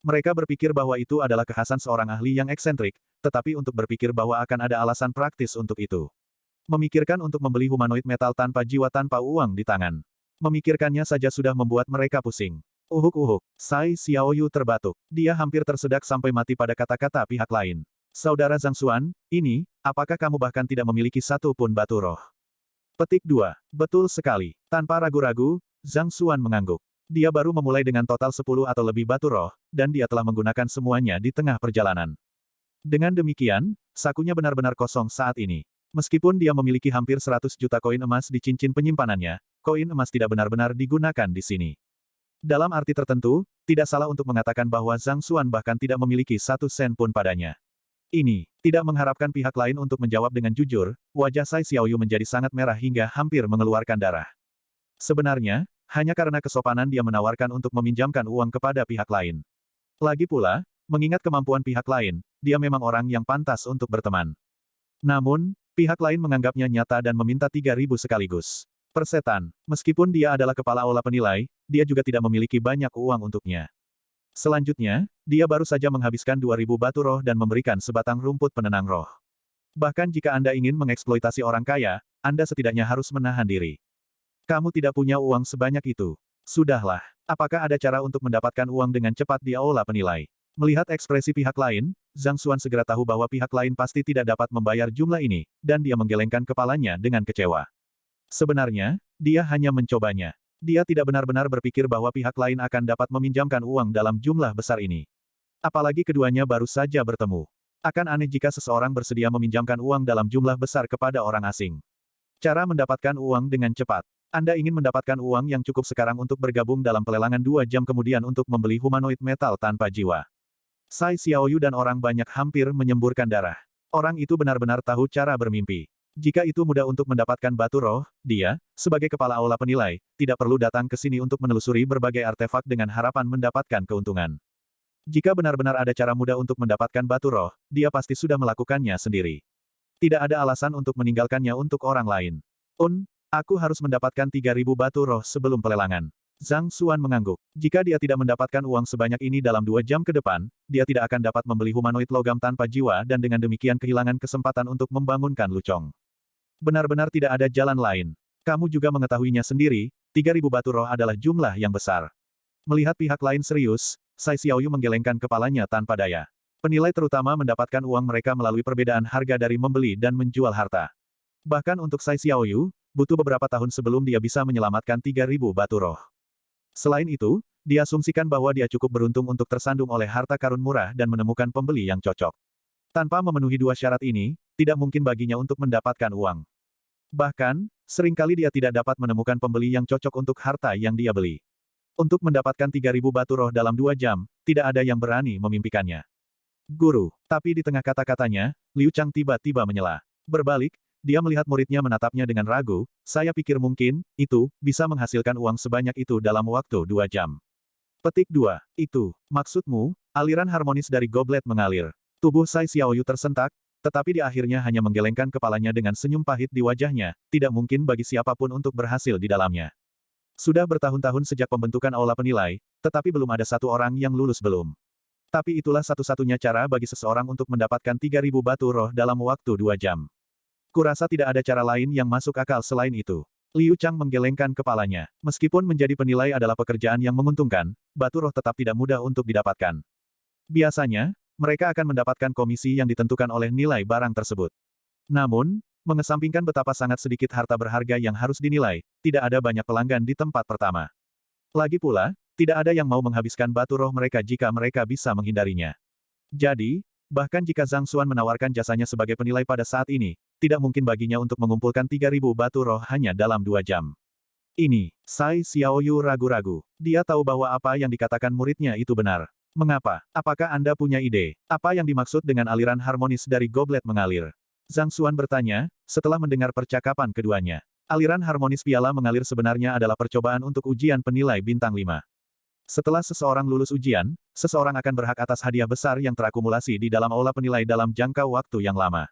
Mereka berpikir bahwa itu adalah kekhasan seorang ahli yang eksentrik, tetapi untuk berpikir bahwa akan ada alasan praktis untuk itu. Memikirkan untuk membeli humanoid metal tanpa jiwa tanpa uang di tangan. Memikirkannya saja sudah membuat mereka pusing. Uhuk-uhuk, Sai Xiaoyu terbatuk. Dia hampir tersedak sampai mati pada kata-kata pihak lain. Saudara Zhang Xuan, ini, apakah kamu bahkan tidak memiliki satu pun batu roh? Petik 2. Betul sekali. Tanpa ragu-ragu, Zhang Xuan mengangguk. Dia baru memulai dengan total 10 atau lebih batu roh, dan dia telah menggunakan semuanya di tengah perjalanan. Dengan demikian, sakunya benar-benar kosong saat ini. Meskipun dia memiliki hampir 100 juta koin emas di cincin penyimpanannya, koin emas tidak benar-benar digunakan di sini. Dalam arti tertentu, tidak salah untuk mengatakan bahwa Zhang Xuan bahkan tidak memiliki 1 sen pun padanya. Ini, tidak mengharapkan pihak lain untuk menjawab dengan jujur, wajah Sai Xiaoyu menjadi sangat merah hingga hampir mengeluarkan darah. Sebenarnya, hanya karena kesopanan dia menawarkan untuk meminjamkan uang kepada pihak lain. Lagi pula, mengingat kemampuan pihak lain, dia memang orang yang pantas untuk berteman. Namun, pihak lain menganggapnya nyata dan meminta 3.000 sekaligus. Persetan, meskipun dia adalah kepala aula penilai, dia juga tidak memiliki banyak uang untuknya. Selanjutnya, dia baru saja menghabiskan 2.000 batu roh dan memberikan sebatang rumput penenang roh. Bahkan jika Anda ingin mengeksploitasi orang kaya, Anda setidaknya harus menahan diri. Kamu tidak punya uang sebanyak itu. Sudahlah, apakah ada cara untuk mendapatkan uang dengan cepat di aula penilai? Melihat ekspresi pihak lain, Zhang Xuan segera tahu bahwa pihak lain pasti tidak dapat membayar jumlah ini, dan dia menggelengkan kepalanya dengan kecewa. Sebenarnya, dia hanya mencobanya. Dia tidak benar-benar berpikir bahwa pihak lain akan dapat meminjamkan uang dalam jumlah besar ini. Apalagi keduanya baru saja bertemu. Akan aneh jika seseorang bersedia meminjamkan uang dalam jumlah besar kepada orang asing. Cara mendapatkan uang dengan cepat. Anda ingin mendapatkan uang yang cukup sekarang untuk bergabung dalam pelelangan 2 jam kemudian untuk membeli humanoid metal tanpa jiwa. Sai Xiaoyu dan orang banyak hampir menyemburkan darah. Orang itu benar-benar tahu cara bermimpi. Jika itu mudah untuk mendapatkan batu roh, dia, sebagai kepala aula penilai, tidak perlu datang ke sini untuk menelusuri berbagai artefak dengan harapan mendapatkan keuntungan. Jika benar-benar ada cara mudah untuk mendapatkan batu roh, dia pasti sudah melakukannya sendiri. Tidak ada alasan untuk meninggalkannya untuk orang lain. Aku harus mendapatkan 3.000 batu roh sebelum pelelangan. Zhang Xuan mengangguk. Jika dia tidak mendapatkan uang sebanyak ini dalam 2 jam ke depan, dia tidak akan dapat membeli humanoid logam tanpa jiwa dan dengan demikian kehilangan kesempatan untuk membangunkan Lu Chong. Benar-benar tidak ada jalan lain. Kamu juga mengetahuinya sendiri, 3.000 batu roh adalah jumlah yang besar. Melihat pihak lain serius, Sai Xiaoyu menggelengkan kepalanya tanpa daya. Penilai terutama mendapatkan uang mereka melalui perbedaan harga dari membeli dan menjual harta. Bahkan untuk Sai Xiaoyu, butuh beberapa tahun sebelum dia bisa menyelamatkan 3.000 batu roh. Selain itu, dia asumsikan bahwa dia cukup beruntung untuk tersandung oleh harta karun murah dan menemukan pembeli yang cocok. Tanpa memenuhi 2 syarat ini, tidak mungkin baginya untuk mendapatkan uang. Bahkan, seringkali dia tidak dapat menemukan pembeli yang cocok untuk harta yang dia beli. Untuk mendapatkan 3.000 batu roh dalam 2 jam, tidak ada yang berani memimpikannya. Guru, tapi di tengah kata-katanya, Liu Chang tiba-tiba menyela. Berbalik, dia melihat muridnya menatapnya dengan ragu, saya pikir mungkin, itu, bisa menghasilkan uang sebanyak itu dalam waktu 2 jam. Petik 2. Itu, maksudmu, aliran harmonis dari goblet mengalir. Tubuh Sai Xiaoyu tersentak, tetapi dia akhirnya hanya menggelengkan kepalanya dengan senyum pahit di wajahnya, tidak mungkin bagi siapapun untuk berhasil di dalamnya. Sudah bertahun-tahun sejak pembentukan aula penilai, tetapi belum ada satu orang yang lulus belum. Tapi itulah satu-satunya cara bagi seseorang untuk mendapatkan 3.000 batu roh dalam waktu 2 jam. Kurasa tidak ada cara lain yang masuk akal selain itu. Liu Chang menggelengkan kepalanya. Meskipun menjadi penilai adalah pekerjaan yang menguntungkan, batu roh tetap tidak mudah untuk didapatkan. Biasanya, mereka akan mendapatkan komisi yang ditentukan oleh nilai barang tersebut. Namun, mengesampingkan betapa sangat sedikit harta berharga yang harus dinilai, tidak ada banyak pelanggan di tempat pertama. Lagi pula, tidak ada yang mau menghabiskan batu roh mereka jika mereka bisa menghindarinya. Jadi, bahkan jika Zhang Xuan menawarkan jasanya sebagai penilai pada saat ini, tidak mungkin baginya untuk mengumpulkan 3.000 batu roh hanya dalam 2 jam. Ini, Sai Xiaoyu ragu-ragu. Dia tahu bahwa apa yang dikatakan muridnya itu benar. Mengapa? Apakah Anda punya ide? Apa yang dimaksud dengan aliran harmonis dari goblet mengalir? Zhang Xuan bertanya, setelah mendengar percakapan keduanya. Aliran harmonis piala mengalir sebenarnya adalah percobaan untuk ujian penilai bintang 5. Setelah seseorang lulus ujian, seseorang akan berhak atas hadiah besar yang terakumulasi di dalam aula penilai dalam jangka waktu yang lama.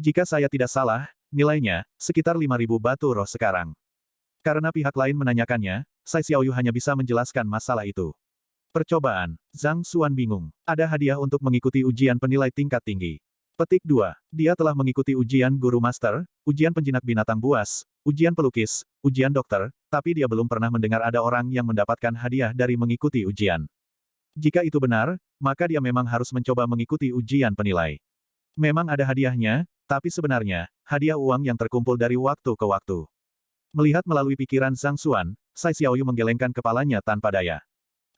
Jika saya tidak salah, nilainya, sekitar 5.000 batu roh sekarang. Karena pihak lain menanyakannya, Sai Xiaoyu hanya bisa menjelaskan masalah itu. Percobaan. Zhang Xuan bingung. Ada hadiah untuk mengikuti ujian penilai tingkat tinggi. Petik 2. Dia telah mengikuti ujian guru master, ujian penjinak binatang buas, ujian pelukis, ujian dokter, tapi dia belum pernah mendengar ada orang yang mendapatkan hadiah dari mengikuti ujian. Jika itu benar, maka dia memang harus mencoba mengikuti ujian penilai. Memang ada hadiahnya, tapi sebenarnya, hadiah uang yang terkumpul dari waktu ke waktu. Melihat melalui pikiran Zhang Xuan, Sai Xiaoyu menggelengkan kepalanya tanpa daya.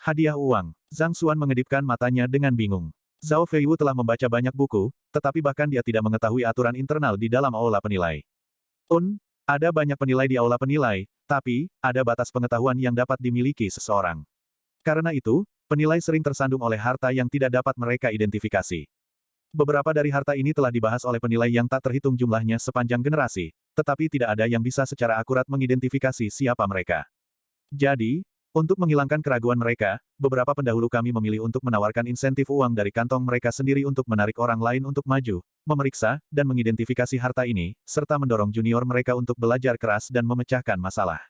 Hadiah uang. Zhang Xuan mengedipkan matanya dengan bingung. Zhao Feiwu telah membaca banyak buku, tetapi bahkan dia tidak mengetahui aturan internal di dalam aula penilai. Ada banyak penilai di aula penilai, tapi, ada batas pengetahuan yang dapat dimiliki seseorang. Karena itu, penilai sering tersandung oleh harta yang tidak dapat mereka identifikasi. Beberapa dari harta ini telah dibahas oleh penilai yang tak terhitung jumlahnya sepanjang generasi, tetapi tidak ada yang bisa secara akurat mengidentifikasi siapa mereka. Jadi, untuk menghilangkan keraguan mereka, beberapa pendahulu kami memilih untuk menawarkan insentif uang dari kantong mereka sendiri untuk menarik orang lain untuk maju, memeriksa, dan mengidentifikasi harta ini, serta mendorong junior mereka untuk belajar keras dan memecahkan masalah.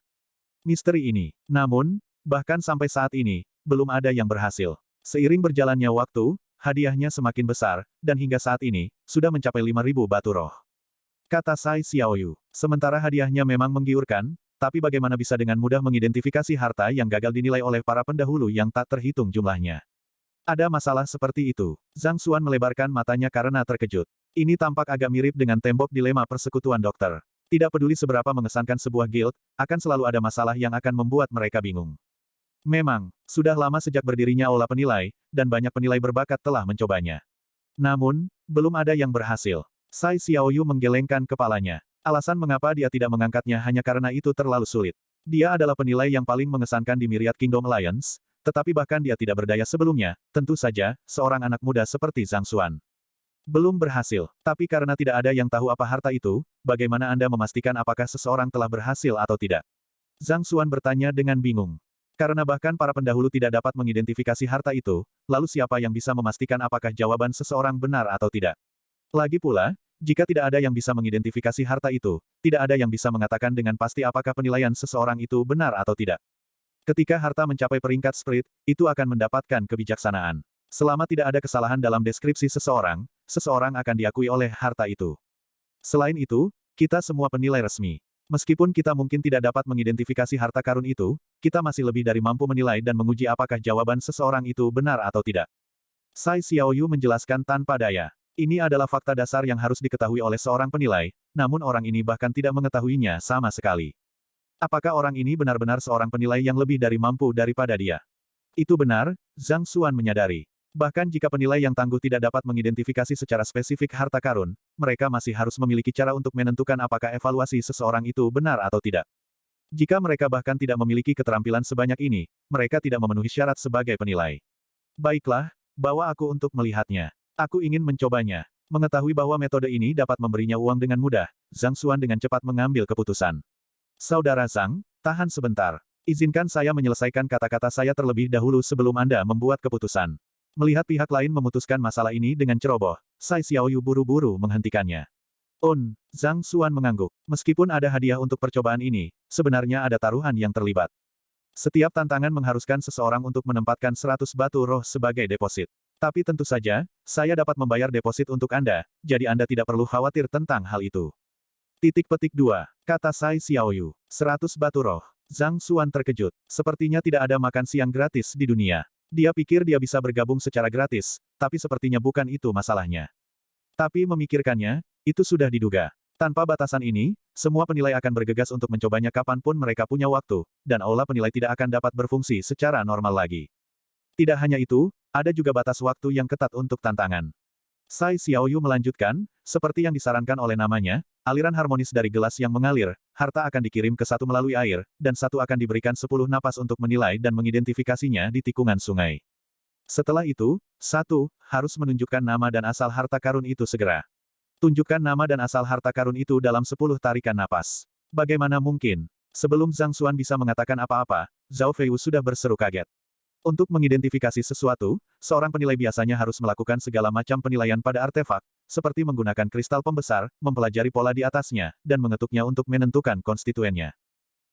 Misteri ini. Namun, bahkan sampai saat ini, belum ada yang berhasil. Seiring berjalannya waktu, hadiahnya semakin besar, dan hingga saat ini, sudah mencapai 5.000 batu roh. Kata Sai Xiaoyu. Sementara hadiahnya memang menggiurkan, tapi bagaimana bisa dengan mudah mengidentifikasi harta yang gagal dinilai oleh para pendahulu yang tak terhitung jumlahnya? Ada masalah seperti itu. Zhang Xuan melebarkan matanya karena terkejut. Ini tampak agak mirip dengan tembok dilema persekutuan dokter. Tidak peduli seberapa mengesankan sebuah guild, akan selalu ada masalah yang akan membuat mereka bingung. Memang, sudah lama sejak berdirinya aula penilai, dan banyak penilai berbakat telah mencobanya. Namun, belum ada yang berhasil. Sai Xiaoyu menggelengkan kepalanya. Alasan mengapa dia tidak mengangkatnya hanya karena itu terlalu sulit. Dia adalah penilai yang paling mengesankan di Myriad Kingdom Alliance, tetapi bahkan dia tidak berdaya sebelumnya, tentu saja, seorang anak muda seperti Zhang Xuan. Belum berhasil, tapi karena tidak ada yang tahu apa harta itu, bagaimana Anda memastikan apakah seseorang telah berhasil atau tidak? Zhang Xuan bertanya dengan bingung. Karena bahkan para pendahulu tidak dapat mengidentifikasi harta itu, lalu siapa yang bisa memastikan apakah jawaban seseorang benar atau tidak? Lagi pula, jika tidak ada yang bisa mengidentifikasi harta itu, tidak ada yang bisa mengatakan dengan pasti apakah penilaian seseorang itu benar atau tidak. Ketika harta mencapai peringkat spirit, itu akan mendapatkan kebijaksanaan. Selama tidak ada kesalahan dalam deskripsi seseorang, seseorang akan diakui oleh harta itu. Selain itu, kita semua penilai resmi. Meskipun kita mungkin tidak dapat mengidentifikasi harta karun itu, kita masih lebih dari mampu menilai dan menguji apakah jawaban seseorang itu benar atau tidak. Sai Xiaoyu menjelaskan tanpa daya. Ini adalah fakta dasar yang harus diketahui oleh seorang penilai, namun orang ini bahkan tidak mengetahuinya sama sekali. Apakah orang ini benar-benar seorang penilai yang lebih dari mampu daripada dia? Itu benar, Zhang Xuan menyadari. Bahkan jika penilai yang tangguh tidak dapat mengidentifikasi secara spesifik harta karun, mereka masih harus memiliki cara untuk menentukan apakah evaluasi seseorang itu benar atau tidak. Jika mereka bahkan tidak memiliki keterampilan sebanyak ini, mereka tidak memenuhi syarat sebagai penilai. Baiklah, bawa aku untuk melihatnya. Aku ingin mencobanya. Mengetahui bahwa metode ini dapat memberinya uang dengan mudah, Zhang Xuan dengan cepat mengambil keputusan. Saudara Zhang, tahan sebentar. Izinkan saya menyelesaikan kata-kata saya terlebih dahulu sebelum Anda membuat keputusan. Melihat pihak lain memutuskan masalah ini dengan ceroboh, Sai Xiaoyu buru-buru menghentikannya. Zhang Xuan mengangguk. Meskipun ada hadiah untuk percobaan ini, sebenarnya ada taruhan yang terlibat. Setiap tantangan mengharuskan seseorang untuk menempatkan 100 batu roh sebagai deposit. Tapi tentu saja, saya dapat membayar deposit untuk Anda, jadi Anda tidak perlu khawatir tentang hal itu. Petik 2. Kata Sai Xiaoyu. 100 batu roh. Zhang Xuan terkejut. Sepertinya tidak ada makan siang gratis di dunia. Dia pikir dia bisa bergabung secara gratis, tapi sepertinya bukan itu masalahnya. Tapi memikirkannya, itu sudah diduga. Tanpa batasan ini, semua penilai akan bergegas untuk mencobanya kapanpun mereka punya waktu, dan aula penilai tidak akan dapat berfungsi secara normal lagi. Tidak hanya itu, ada juga batas waktu yang ketat untuk tantangan. Sai Xiaoyu melanjutkan, seperti yang disarankan oleh namanya, aliran harmonis dari gelas yang mengalir, harta akan dikirim ke satu melalui air, dan satu akan diberikan 10 napas untuk menilai dan mengidentifikasinya di tikungan sungai. Setelah itu, satu, harus menunjukkan nama dan asal harta karun itu segera. Tunjukkan nama dan asal harta karun itu dalam 10 tarikan napas. Bagaimana mungkin? Sebelum Zhang Xuan bisa mengatakan apa-apa, Zhao Feiwu sudah berseru kaget. Untuk mengidentifikasi sesuatu, seorang penilai biasanya harus melakukan segala macam penilaian pada artefak, seperti menggunakan kristal pembesar, mempelajari pola di atasnya, dan mengetuknya untuk menentukan konstituennya.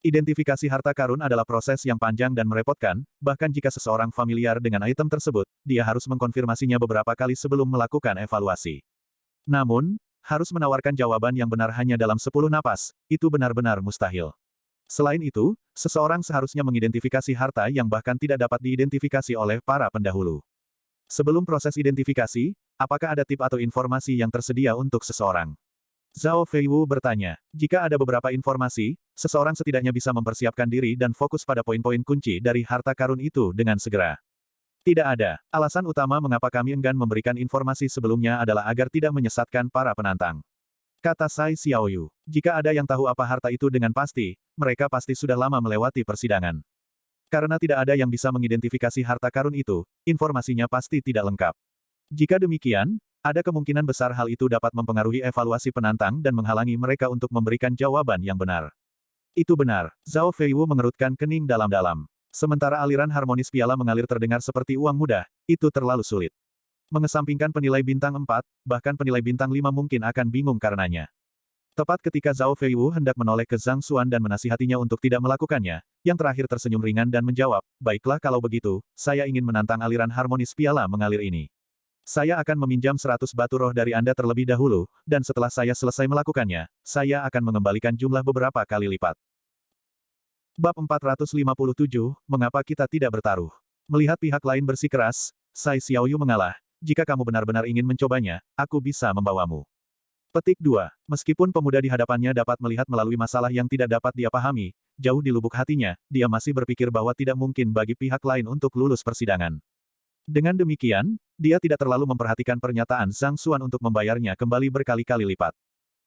Identifikasi harta karun adalah proses yang panjang dan merepotkan, bahkan jika seseorang familiar dengan item tersebut, dia harus mengkonfirmasinya beberapa kali sebelum melakukan evaluasi. Namun, harus menawarkan jawaban yang benar hanya dalam 10 napas, itu benar-benar mustahil. Selain itu, seseorang seharusnya mengidentifikasi harta yang bahkan tidak dapat diidentifikasi oleh para pendahulu. Sebelum proses identifikasi, apakah ada tip atau informasi yang tersedia untuk seseorang? Zhao Feiwu bertanya, jika ada beberapa informasi, seseorang setidaknya bisa mempersiapkan diri dan fokus pada poin-poin kunci dari harta karun itu dengan segera. Tidak ada. Alasan utama mengapa kami enggan memberikan informasi sebelumnya adalah agar tidak menyesatkan para penantang. Kata Sai Xiaoyu, jika ada yang tahu apa harta itu dengan pasti, mereka pasti sudah lama melewati persidangan. Karena tidak ada yang bisa mengidentifikasi harta karun itu, informasinya pasti tidak lengkap. Jika demikian, ada kemungkinan besar hal itu dapat mempengaruhi evaluasi penantang dan menghalangi mereka untuk memberikan jawaban yang benar. Itu benar, Zhao Feiwu mengerutkan kening dalam-dalam. Sementara aliran harmonis piala mengalir terdengar seperti uang mudah, itu terlalu sulit. Mengesampingkan penilai bintang 4, bahkan penilai bintang 5 mungkin akan bingung karenanya. Tepat ketika Zhao Feiwu hendak menoleh ke Zhang Xuan dan menasihatinya untuk tidak melakukannya, yang terakhir tersenyum ringan dan menjawab, baiklah kalau begitu, saya ingin menantang aliran harmonis piala mengalir ini. Saya akan meminjam 100 batu roh dari Anda terlebih dahulu, dan setelah saya selesai melakukannya, saya akan mengembalikan jumlah beberapa kali lipat. Bab 457, Mengapa kita tidak bertaruh? Melihat pihak lain bersikeras, Sai Xiaoyu mengalah, jika kamu benar-benar ingin mencobanya, aku bisa membawamu. Petik 2. Meskipun pemuda di hadapannya dapat melihat melalui masalah yang tidak dapat dia pahami, jauh di lubuk hatinya, dia masih berpikir bahwa tidak mungkin bagi pihak lain untuk lulus persidangan. Dengan demikian, dia tidak terlalu memperhatikan pernyataan Zhang Xuan untuk membayarnya kembali berkali-kali lipat.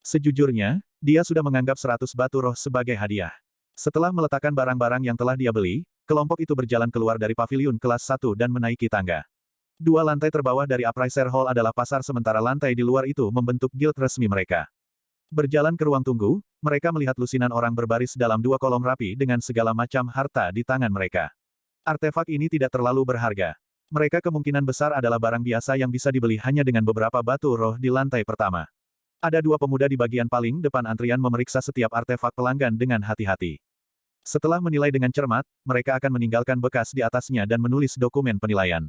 Sejujurnya, dia sudah menganggap 100 batu roh sebagai hadiah. Setelah meletakkan barang-barang yang telah dia beli, kelompok itu berjalan keluar dari paviliun kelas 1 dan menaiki tangga. 2 lantai terbawah dari Appraiser Hall adalah pasar sementara lantai di luar itu membentuk guild resmi mereka. Berjalan ke ruang tunggu, mereka melihat lusinan orang berbaris dalam 2 kolom rapi dengan segala macam harta di tangan mereka. Artefak ini tidak terlalu berharga. Mereka kemungkinan besar adalah barang biasa yang bisa dibeli hanya dengan beberapa batu roh di lantai pertama. Ada 2 pemuda di bagian paling depan antrian memeriksa setiap artefak pelanggan dengan hati-hati. Setelah menilai dengan cermat, mereka akan meninggalkan bekas di atasnya dan menulis dokumen penilaian.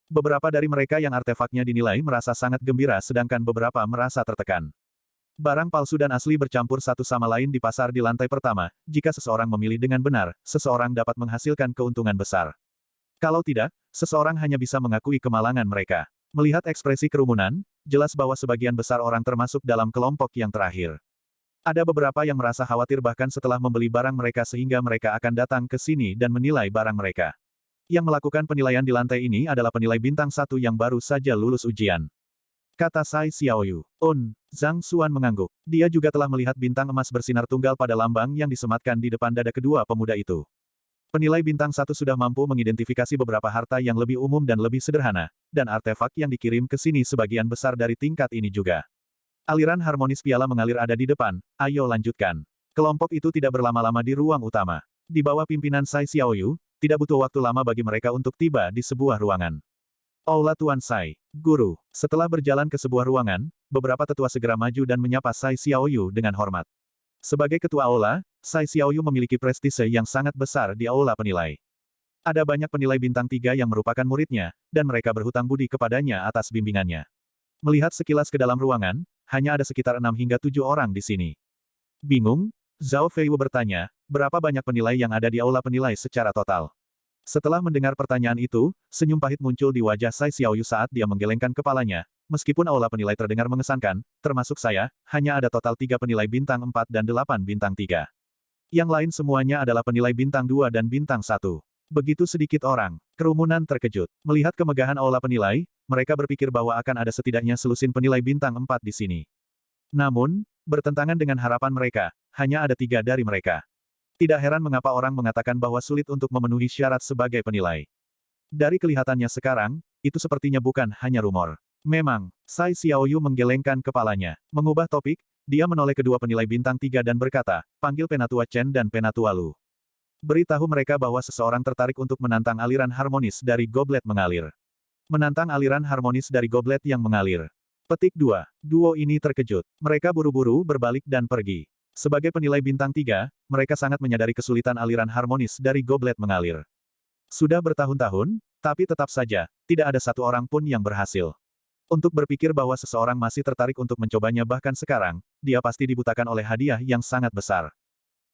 Beberapa dari mereka yang artefaknya dinilai merasa sangat gembira sedangkan beberapa merasa tertekan. Barang palsu dan asli bercampur satu sama lain di pasar di lantai pertama, jika seseorang memilih dengan benar, seseorang dapat menghasilkan keuntungan besar. Kalau tidak, seseorang hanya bisa mengakui kemalangan mereka. Melihat ekspresi kerumunan, jelas bahwa sebagian besar orang termasuk dalam kelompok yang terakhir. Ada beberapa yang merasa khawatir bahkan setelah membeli barang mereka sehingga mereka akan datang ke sini dan menilai barang mereka. Yang melakukan penilaian di lantai ini adalah penilai bintang 1 yang baru saja lulus ujian. Kata Sai Xiaoyu. Zhang Xuan mengangguk. Dia juga telah melihat bintang emas bersinar tunggal pada lambang yang disematkan di depan dada kedua pemuda itu. Penilai bintang 1 sudah mampu mengidentifikasi beberapa harta yang lebih umum dan lebih sederhana, dan artefak yang dikirim ke sini sebagian besar dari tingkat ini juga. Aliran harmonis piala mengalir ada di depan, ayo lanjutkan. Kelompok itu tidak berlama-lama di ruang utama. Di bawah pimpinan Sai Xiaoyu, tidak butuh waktu lama bagi mereka untuk tiba di sebuah ruangan. Aula Tuan Sai, Guru. Setelah berjalan ke sebuah ruangan, beberapa tetua segera maju dan menyapa Sai Xiaoyu dengan hormat. Sebagai ketua aula, Sai Xiaoyu memiliki prestise yang sangat besar di aula penilai. Ada banyak penilai bintang 3 yang merupakan muridnya, dan mereka berhutang budi kepadanya atas bimbingannya. Melihat sekilas ke dalam ruangan, hanya ada sekitar 6 hingga 7 orang di sini. Bingung, Zhao Feiwu bertanya, berapa banyak penilai yang ada di aula penilai secara total? Setelah mendengar pertanyaan itu, senyum pahit muncul di wajah Sai Xiaoyu saat dia menggelengkan kepalanya. Meskipun aula penilai terdengar mengesankan, termasuk saya, hanya ada total 3 penilai bintang 4 dan 8 bintang 3. Yang lain semuanya adalah penilai bintang 2 dan bintang 1. Begitu sedikit orang. Kerumunan terkejut. Melihat kemegahan aula penilai, mereka berpikir bahwa akan ada setidaknya selusin penilai bintang 4 di sini. Namun, bertentangan dengan harapan mereka, hanya ada 3 dari mereka. Tidak heran mengapa orang mengatakan bahwa sulit untuk memenuhi syarat sebagai penilai. Dari kelihatannya sekarang, itu sepertinya bukan hanya rumor. Memang, Sai Xiaoyu menggelengkan kepalanya. Mengubah topik, dia menoleh kedua penilai bintang 3 dan berkata, panggil Penatua Chen dan Penatua Lu. Beritahu mereka bahwa seseorang tertarik untuk menantang aliran harmonis dari goblet mengalir. Menantang aliran harmonis dari goblet yang mengalir. Petik 2. Duo ini terkejut. Mereka buru-buru berbalik dan pergi. Sebagai penilai bintang 3, mereka sangat menyadari kesulitan aliran harmonis dari goblet mengalir. Sudah bertahun-tahun, tapi tetap saja, tidak ada satu orang pun yang berhasil. Untuk berpikir bahwa seseorang masih tertarik untuk mencobanya bahkan sekarang, dia pasti dibutakan oleh hadiah yang sangat besar.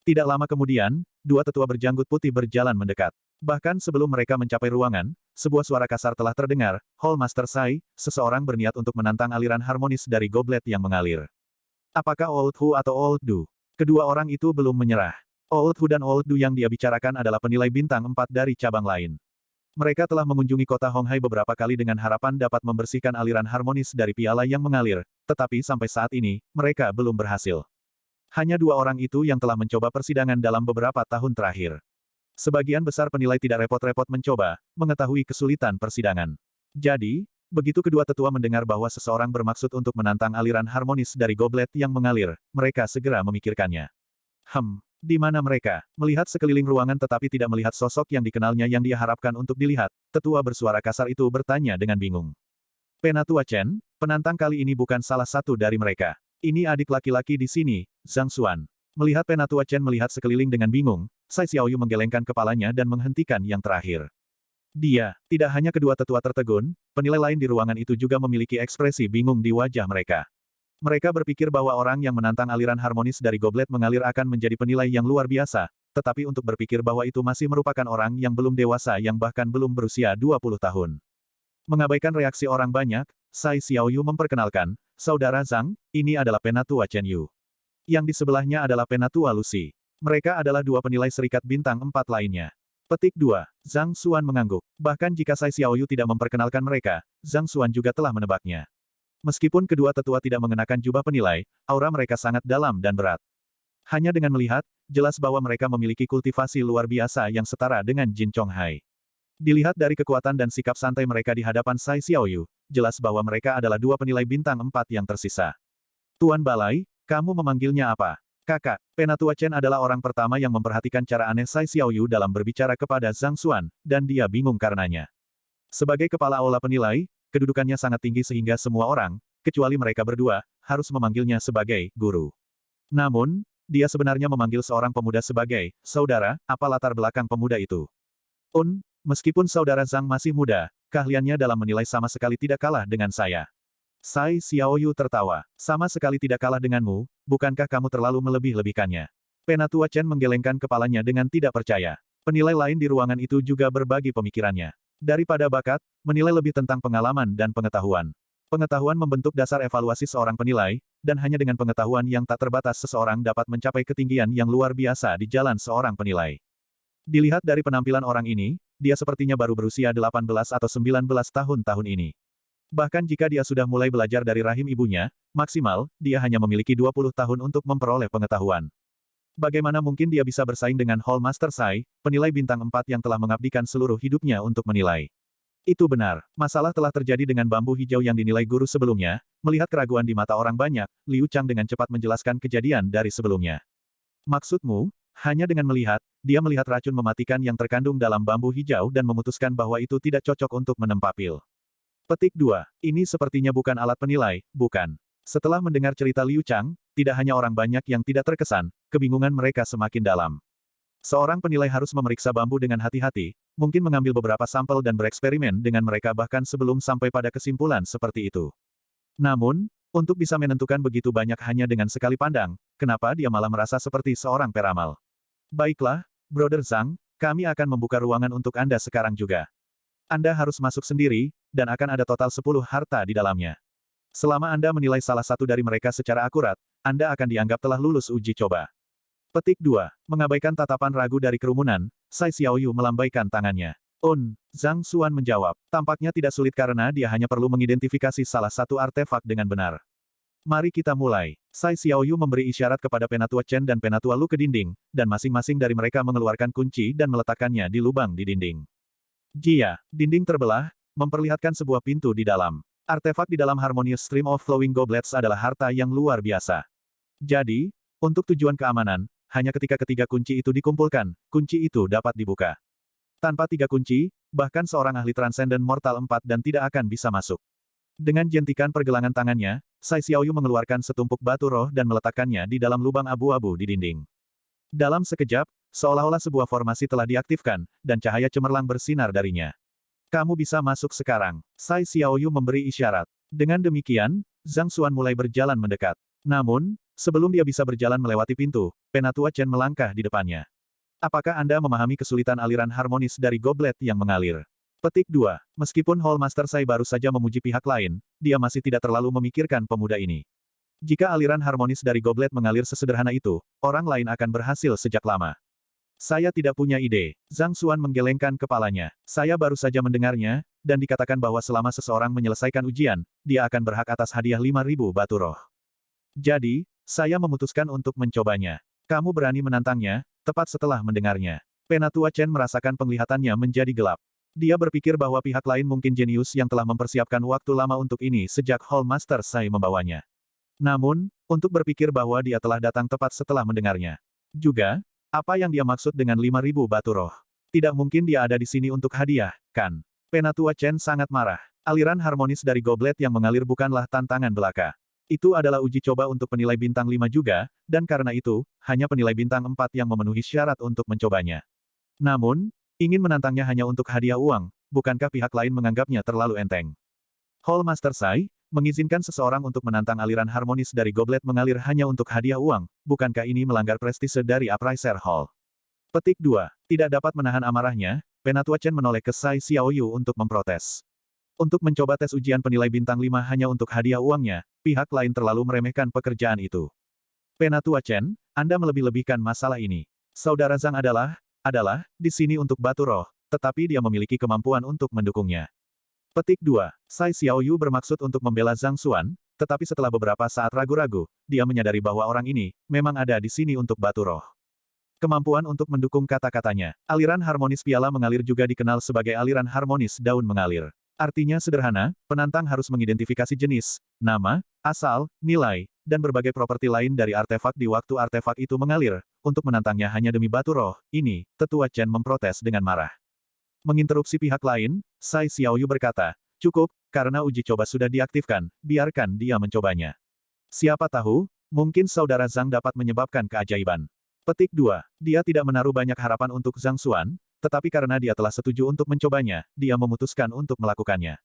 Tidak lama kemudian, dua tetua berjanggut putih berjalan mendekat. Bahkan sebelum mereka mencapai ruangan, sebuah suara kasar telah terdengar, Hall Master Sai, seseorang berniat untuk menantang aliran harmonis dari goblet yang mengalir. Apakah Old Hu atau Old Du? Kedua orang itu belum menyerah. Old Hu dan Old Du yang dia bicarakan adalah penilai bintang 4 dari cabang lain. Mereka telah mengunjungi kota Honghai beberapa kali dengan harapan dapat membersihkan aliran harmonis dari piala yang mengalir, tetapi sampai saat ini, mereka belum berhasil. Hanya dua orang itu yang telah mencoba persidangan dalam beberapa tahun terakhir. Sebagian besar penilai tidak repot-repot mencoba, mengetahui kesulitan persidangan. Jadi, begitu kedua tetua mendengar bahwa seseorang bermaksud untuk menantang aliran harmonis dari goblet yang mengalir, mereka segera memikirkannya. Di mana mereka? Melihat sekeliling ruangan tetapi tidak melihat sosok yang dikenalnya yang dia harapkan untuk dilihat, tetua bersuara kasar itu bertanya dengan bingung. Penatua Chen, penantang kali ini bukan salah satu dari mereka. Ini adik laki-laki di sini, Zhang Xuan. Melihat Penatua Chen melihat sekeliling dengan bingung, Sai Xiaoyu menggelengkan kepalanya dan menghentikan yang terakhir. Dia, tidak hanya kedua tetua tertegun, penilai lain di ruangan itu juga memiliki ekspresi bingung di wajah mereka. Mereka berpikir bahwa orang yang menantang aliran harmonis dari goblet mengalir akan menjadi penilai yang luar biasa, tetapi untuk berpikir bahwa itu masih merupakan orang yang belum dewasa yang bahkan belum berusia 20 tahun. Mengabaikan reaksi orang banyak, Sai Xiaoyu memperkenalkan, Saudara Zhang, ini adalah Penatua Chen Yu. Yang di sebelahnya adalah Penatua Lucy. Mereka adalah dua penilai serikat bintang 4 lainnya. Petik 2. Zhang Xuan mengangguk. Bahkan jika Sai Xiaoyu tidak memperkenalkan mereka, Zhang Xuan juga telah menebaknya. Meskipun kedua tetua tidak mengenakan jubah penilai, aura mereka sangat dalam dan berat. Hanya dengan melihat, jelas bahwa mereka memiliki kultivasi luar biasa yang setara dengan Jin Chonghai. Dilihat dari kekuatan dan sikap santai mereka di hadapan Sai Xiaoyu, jelas bahwa mereka adalah dua penilai bintang 4 yang tersisa. Tuan Balai, kamu memanggilnya apa? Kakak, Penatua Chen adalah orang pertama yang memperhatikan cara aneh Sai Xiaoyu dalam berbicara kepada Zhang Xuan, dan dia bingung karenanya. Sebagai kepala aula penilai, kedudukannya sangat tinggi sehingga semua orang, kecuali mereka berdua, harus memanggilnya sebagai guru. Namun, dia sebenarnya memanggil seorang pemuda sebagai saudara. Apa latar belakang pemuda itu? Meskipun saudara Zhang masih muda, keahliannya dalam menilai sama sekali tidak kalah dengan saya. Sai Xiaoyu tertawa. Sama sekali tidak kalah denganmu, bukankah kamu terlalu melebih-lebihkannya? Penatua Chen menggelengkan kepalanya dengan tidak percaya. Penilai lain di ruangan itu juga berbagi pemikirannya. Daripada bakat, menilai lebih tentang pengalaman dan pengetahuan. Pengetahuan membentuk dasar evaluasi seorang penilai, dan hanya dengan pengetahuan yang tak terbatas seseorang dapat mencapai ketinggian yang luar biasa di jalan seorang penilai. Dilihat dari penampilan orang ini, dia sepertinya baru berusia 18 atau 19 tahun ini. Bahkan jika dia sudah mulai belajar dari rahim ibunya, maksimal, dia hanya memiliki 20 tahun untuk memperoleh pengetahuan. Bagaimana mungkin dia bisa bersaing dengan Hall Master Sai, penilai bintang 4 yang telah mengabdikan seluruh hidupnya untuk menilai? Itu benar, masalah telah terjadi dengan bambu hijau yang dinilai guru sebelumnya. Melihat keraguan di mata orang banyak, Liu Chang dengan cepat menjelaskan kejadian dari sebelumnya. Maksudmu, hanya dengan melihat, dia melihat racun mematikan yang terkandung dalam bambu hijau dan memutuskan bahwa itu tidak cocok untuk menempa pil. Petik 2. Ini sepertinya bukan alat penilai, bukan? Setelah mendengar cerita Liu Chang, tidak hanya orang banyak yang tidak terkesan, kebingungan mereka semakin dalam. Seorang penilai harus memeriksa bambu dengan hati-hati, mungkin mengambil beberapa sampel dan bereksperimen dengan mereka bahkan sebelum sampai pada kesimpulan seperti itu. Namun, untuk bisa menentukan begitu banyak hanya dengan sekali pandang, kenapa dia malah merasa seperti seorang peramal? Baiklah, Brother Zhang, kami akan membuka ruangan untuk Anda sekarang juga. Anda harus masuk sendiri, dan akan ada total 10 harta di dalamnya. Selama Anda menilai salah satu dari mereka secara akurat, Anda akan dianggap telah lulus uji coba. Petik 2. Mengabaikan tatapan ragu dari kerumunan, Sai Xiaoyu melambaikan tangannya. Zhang Xuan menjawab. Tampaknya tidak sulit karena dia hanya perlu mengidentifikasi salah satu artefak dengan benar. Mari kita mulai. Sai Xiaoyu memberi isyarat kepada Penatua Chen dan Penatua Lu ke dinding, dan masing-masing dari mereka mengeluarkan kunci dan meletakkannya di lubang di dinding. Jia, dinding terbelah, memperlihatkan sebuah pintu di dalam. Artefak di dalam Harmonious Stream of Flowing Goblets adalah harta yang luar biasa. Jadi, untuk tujuan keamanan, hanya ketika ketiga kunci itu dikumpulkan, kunci itu dapat dibuka. Tanpa tiga kunci, bahkan seorang ahli transenden mortal 4 dan tidak akan bisa masuk. Dengan jentikan pergelangan tangannya, Sai Xiaoyu mengeluarkan setumpuk batu roh dan meletakkannya di dalam lubang abu-abu di dinding. Dalam sekejap, seolah-olah sebuah formasi telah diaktifkan, dan cahaya cemerlang bersinar darinya. Kamu bisa masuk sekarang. Sai Xiaoyu memberi isyarat. Dengan demikian, Zhang Xuan mulai berjalan mendekat. Namun, sebelum dia bisa berjalan melewati pintu, Penatua Chen melangkah di depannya. Apakah Anda memahami kesulitan aliran harmonis dari goblet yang mengalir? Petik 2. Meskipun Hall Master Sai baru saja memuji pihak lain, dia masih tidak terlalu memikirkan pemuda ini. Jika aliran harmonis dari goblet mengalir sesederhana itu, orang lain akan berhasil sejak lama. Saya tidak punya ide. Zhang Xuan menggelengkan kepalanya. Saya baru saja mendengarnya, dan dikatakan bahwa selama seseorang menyelesaikan ujian, dia akan berhak atas hadiah 5.000 batu roh. Jadi, saya memutuskan untuk mencobanya. Kamu berani menantangnya, tepat setelah mendengarnya. Penatua Chen merasakan penglihatannya menjadi gelap. Dia berpikir bahwa pihak lain mungkin jenius yang telah mempersiapkan waktu lama untuk ini sejak Hall Master Sai membawanya. Namun, untuk berpikir bahwa dia telah datang tepat setelah mendengarnya. Juga, apa yang dia maksud dengan 5.000 batu roh? Tidak mungkin dia ada di sini untuk hadiah, kan? Penatua Chen sangat marah. Aliran harmonis dari goblet yang mengalir bukanlah tantangan belaka. Itu adalah uji coba untuk penilai bintang 5 juga, dan karena itu, hanya penilai bintang 4 yang memenuhi syarat untuk mencobanya. Namun, ingin menantangnya hanya untuk hadiah uang, bukankah pihak lain menganggapnya terlalu enteng? Hall Master Sai, mengizinkan seseorang untuk menantang aliran harmonis dari goblet mengalir hanya untuk hadiah uang, bukankah ini melanggar prestise dari Appraiser Hall? Petik 2. Tidak dapat menahan amarahnya, Penatua Chen menoleh ke Sai Xiaoyu untuk memprotes. Untuk mencoba tes ujian penilai bintang 5 hanya untuk hadiah uangnya, pihak lain terlalu meremehkan pekerjaan itu. Penatua Chen, Anda melebih-lebihkan masalah ini. Saudara Zhang adalah di sini untuk batu roh, tetapi dia memiliki kemampuan untuk mendukungnya. Petik 2. Sai Xiaoyu bermaksud untuk membela Zhang Xuan, tetapi setelah beberapa saat ragu-ragu, dia menyadari bahwa orang ini memang ada di sini untuk batu roh. Kemampuan untuk mendukung kata-katanya. Aliran harmonis piala mengalir juga dikenal sebagai aliran harmonis daun mengalir. Artinya sederhana, penantang harus mengidentifikasi jenis, nama, asal, nilai, dan berbagai properti lain dari artefak di waktu artefak itu mengalir. Untuk menantangnya hanya demi batu roh, ini, Tetua Chen memprotes dengan marah. Menginterupsi pihak lain, Sai Xiaoyu berkata, cukup, karena uji coba sudah diaktifkan, biarkan dia mencobanya. Siapa tahu, mungkin saudara Zhang dapat menyebabkan keajaiban. Petik 2. Dia tidak menaruh banyak harapan untuk Zhang Xuan, tetapi karena dia telah setuju untuk mencobanya, dia memutuskan untuk melakukannya.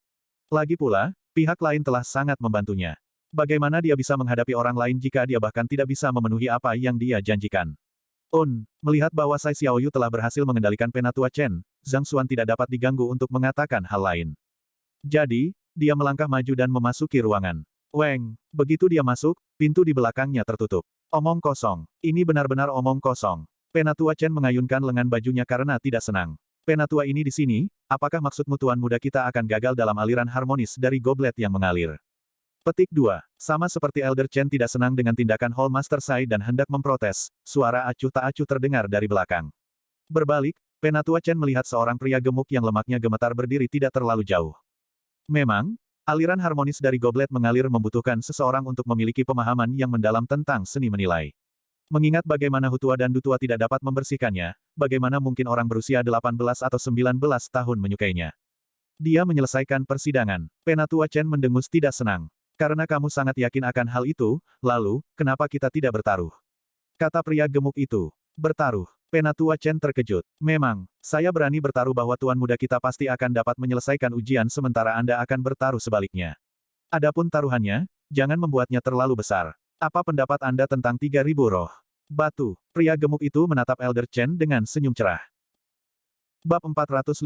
Lagi pula, pihak lain telah sangat membantunya. Bagaimana dia bisa menghadapi orang lain jika dia bahkan tidak bisa memenuhi apa yang dia janjikan? Melihat bahwa Sai Xiaoyu telah berhasil mengendalikan Penatua Chen, Zhang Xuan tidak dapat diganggu untuk mengatakan hal lain. Jadi, dia melangkah maju dan memasuki ruangan. Begitu dia masuk, pintu di belakangnya tertutup. Omong kosong. Ini benar-benar omong kosong. Penatua Chen mengayunkan lengan bajunya karena tidak senang. Penatua ini di sini, apakah maksudmu tuan muda kita akan gagal dalam aliran harmonis dari goblet yang mengalir? Petik 2. Sama seperti Elder Chen tidak senang dengan tindakan Hall Master Sai dan hendak memprotes, suara acuh tak acuh terdengar dari belakang. Berbalik, Penatua Chen melihat seorang pria gemuk yang lemaknya gemetar berdiri tidak terlalu jauh. Memang, aliran harmonis dari goblet mengalir membutuhkan seseorang untuk memiliki pemahaman yang mendalam tentang seni menilai. Mengingat bagaimana Hutua dan Dutua tidak dapat membersihkannya, bagaimana mungkin orang berusia 18 atau 19 tahun menyukainya. Dia menyelesaikan persidangan. Penatua Chen mendengus tidak senang. Karena kamu sangat yakin akan hal itu, lalu, kenapa kita tidak bertaruh? Kata pria gemuk itu. Bertaruh. Penatua Chen terkejut. Memang, saya berani bertaruh bahwa tuan muda kita pasti akan dapat menyelesaikan ujian sementara Anda akan bertaruh sebaliknya. Adapun taruhannya, jangan membuatnya terlalu besar. Apa pendapat Anda tentang 3.000 roh? Batu. Pria gemuk itu menatap Elder Chen dengan senyum cerah. Bab 458,